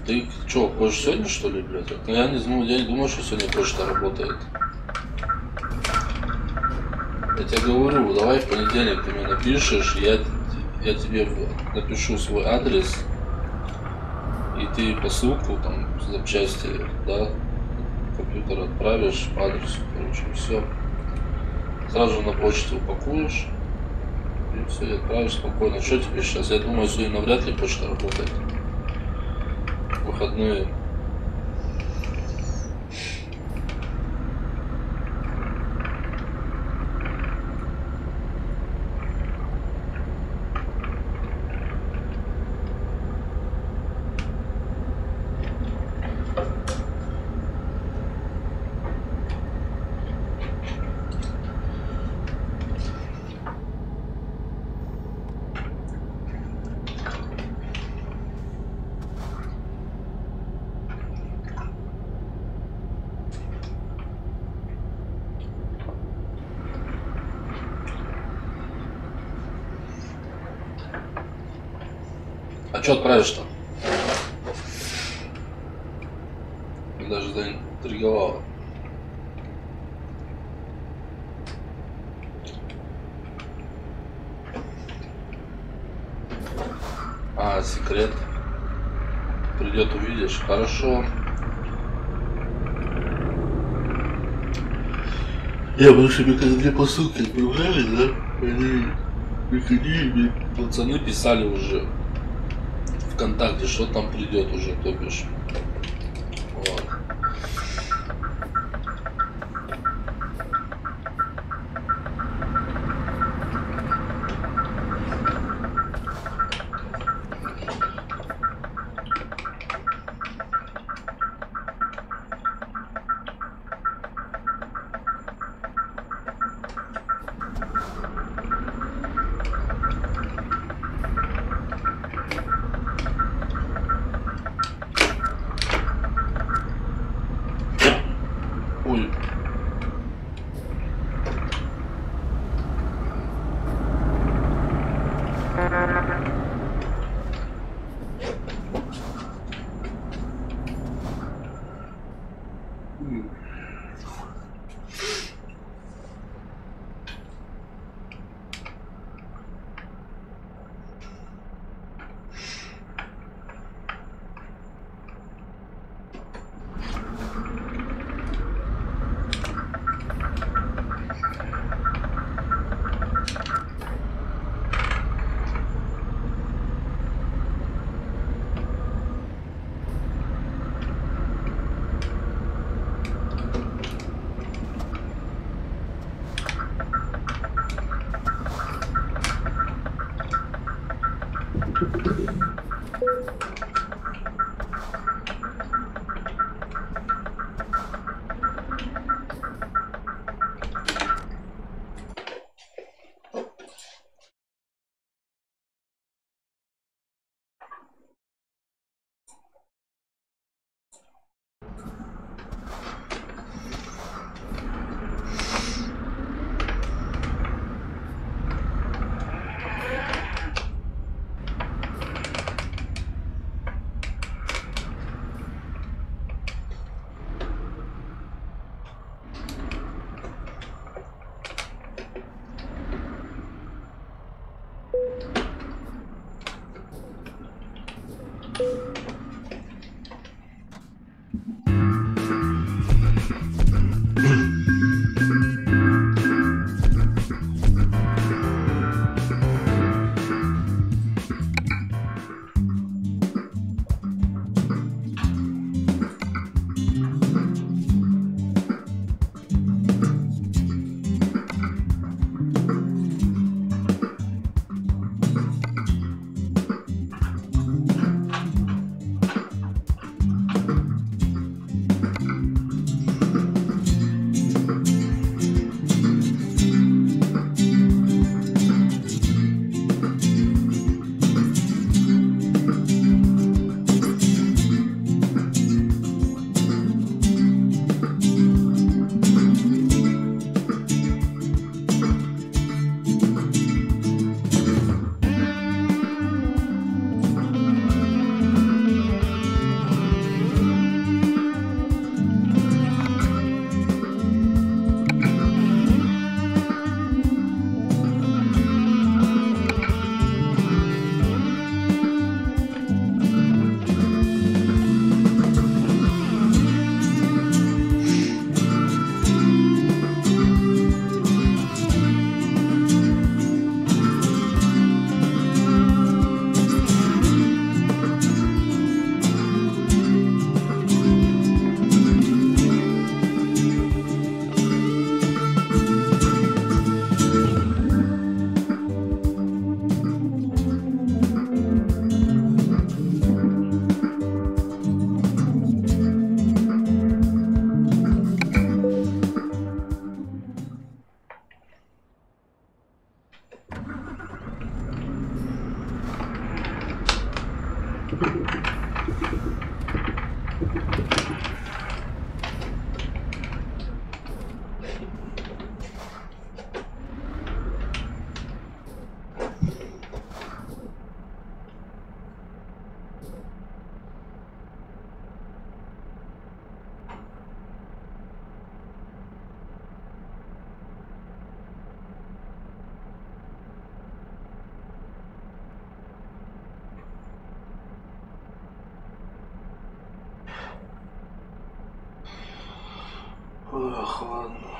ты что, хочешь сегодня, что ли, блядь? Ну, я не думаю, что сегодня почта работает. Я тебе говорю, давай в понедельник ты мне напишешь, я тебе напишу свой адрес, и ты посылку, там, запчасти, да, компьютер отправишь по адресу, короче, все. Сразу же на почту упакуешь. И все, и отправишь спокойно. Что тебе сейчас? Я думаю, сегодня навряд ли почта работает. Выходные. А что отправишь-то? Даже заинтриговало. А, секрет. Придет, увидишь. Хорошо. Я потому что мне когда две посылки отправляли, да? Они приходили, мне пацаны писали уже ВКонтакте, что там придет уже, то бишь. Вот. Ой. Ах, ладно.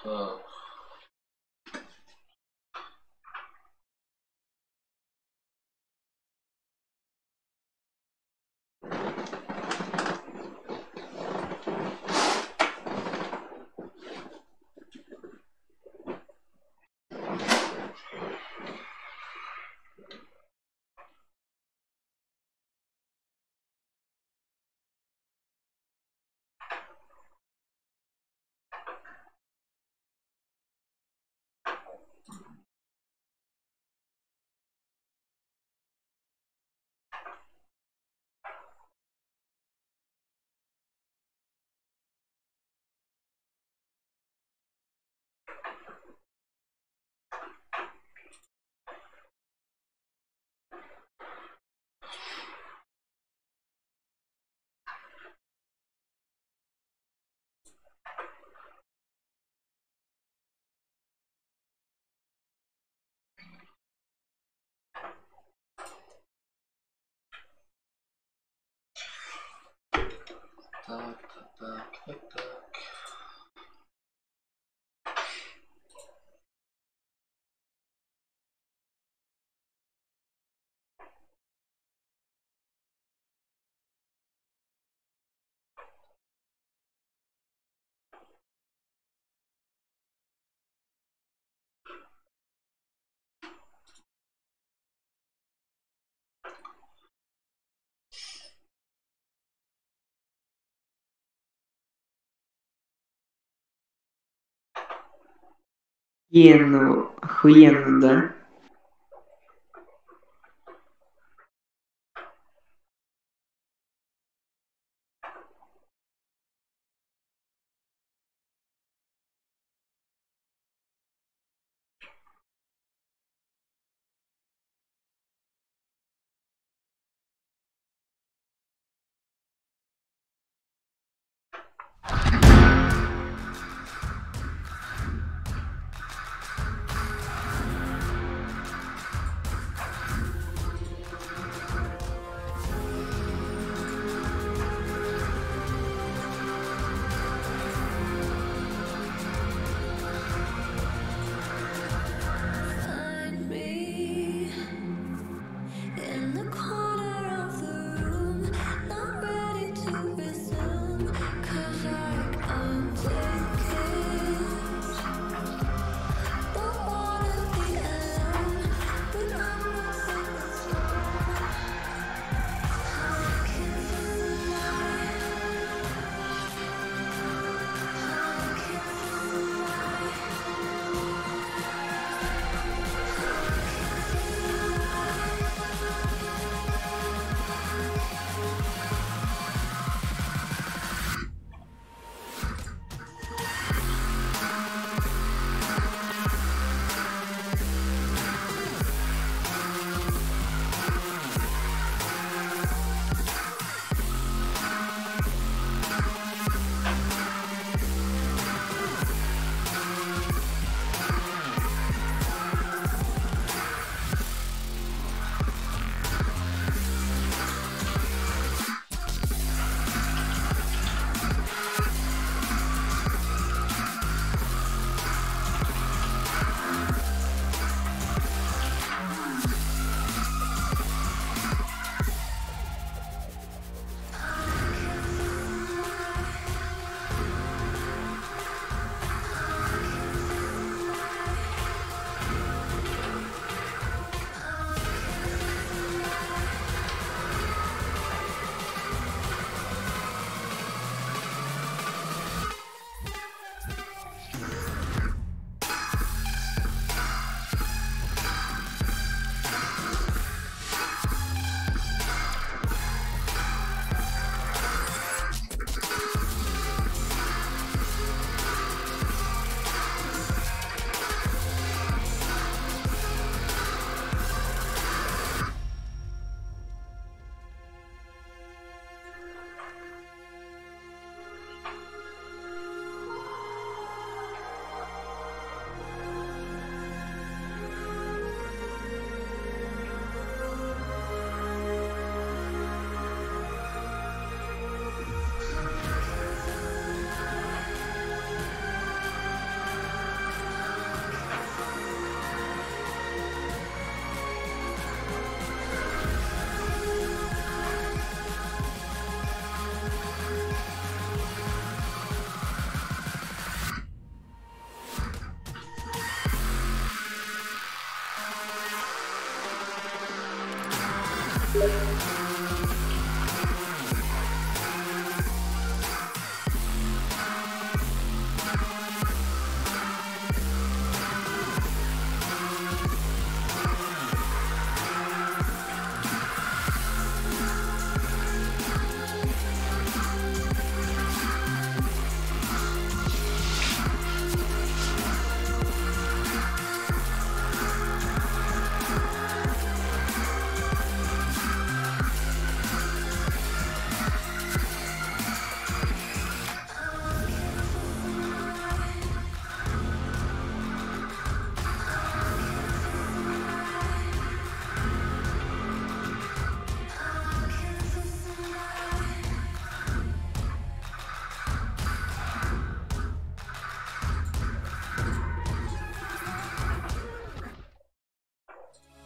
Так. Так. Охуенно, да?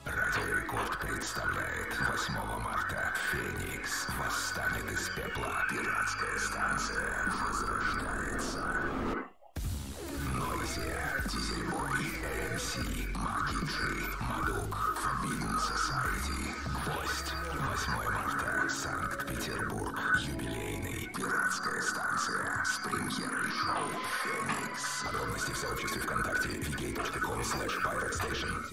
Радиорекорд представляет 8 марта Феникс восстанет из пепла. Пиратская станция возрождается. Нойзия, Дизельбой, AMC, Макиджи, Мадук, Forbidden Society, Гвоздь. 8 марта, Санкт-Петербург. Юбилейный. Пиратская станция с премьерой шоу Феникс. Подробности в сообществе ВКонтакте vk.com/PirateStation.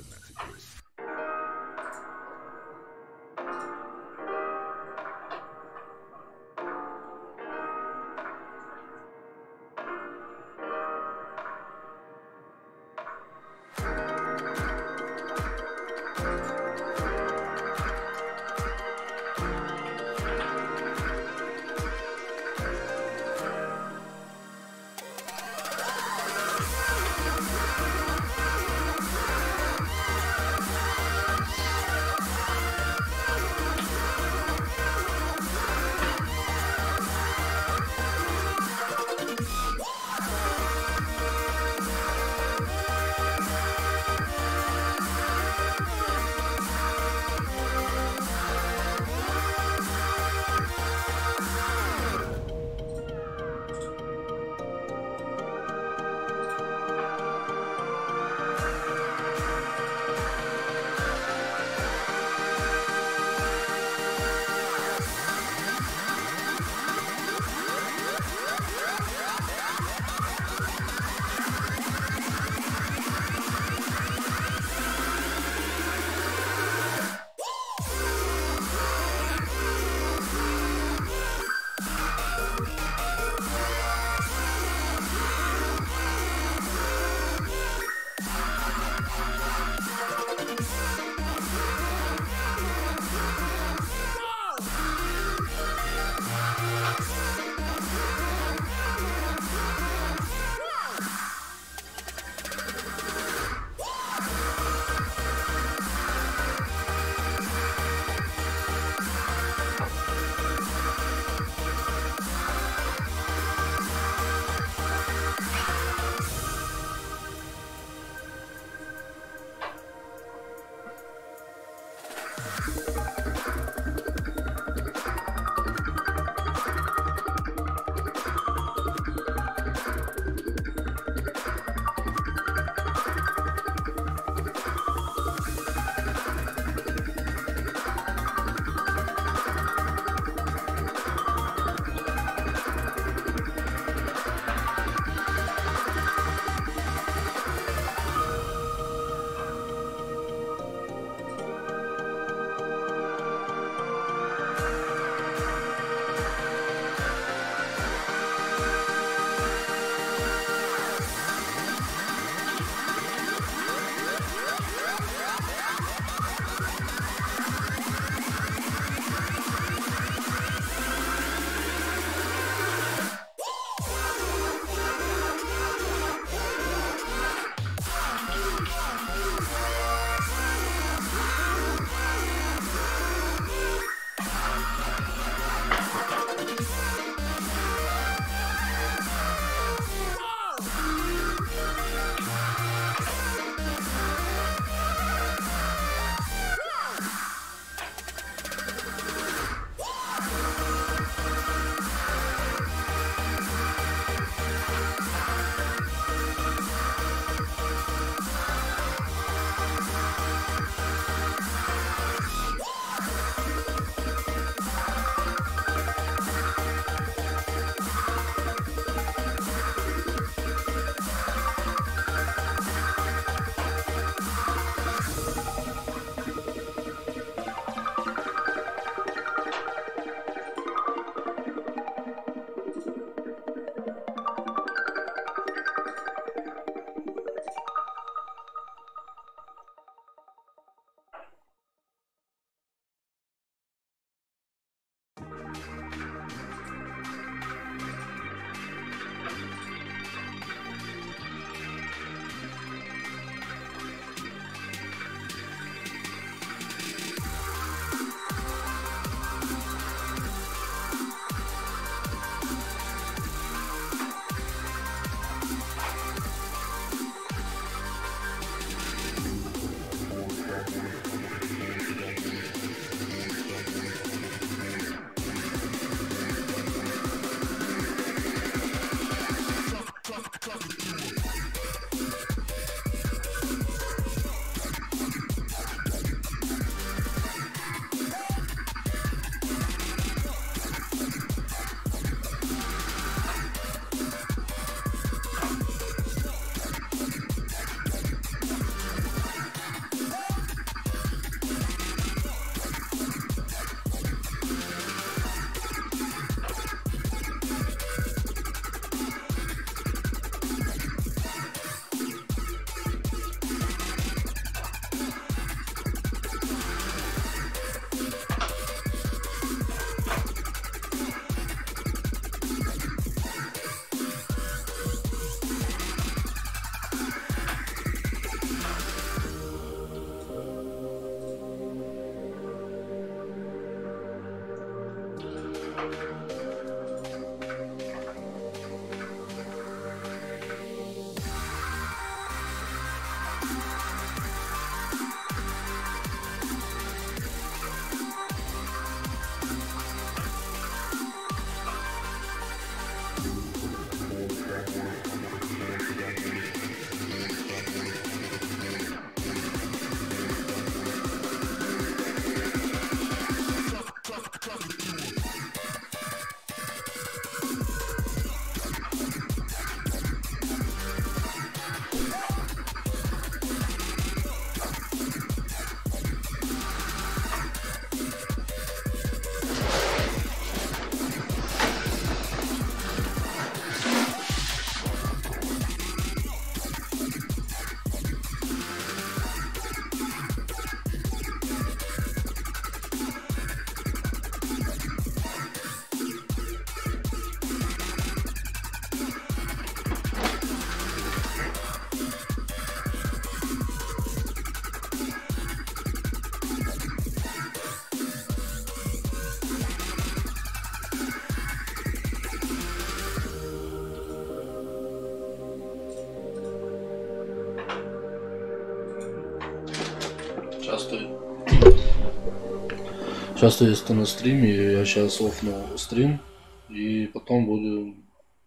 Часто если ты на стриме, я сейчас офну стрим и потом буду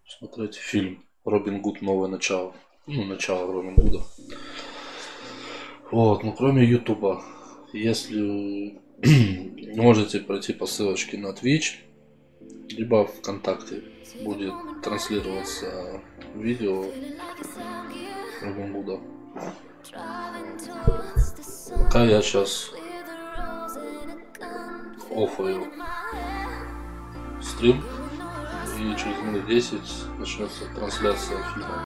смотреть фильм Робин Гуд новое начало. Ну, начало Робин Гуда. Вот, ну кроме Ютуба, если можете пройти по ссылочке на Twitch, либо ВКонтакте будет транслироваться видео Робин Гуда. Пока я сейчас оффаю стрим, и через минут 10 начнется трансляция фильма.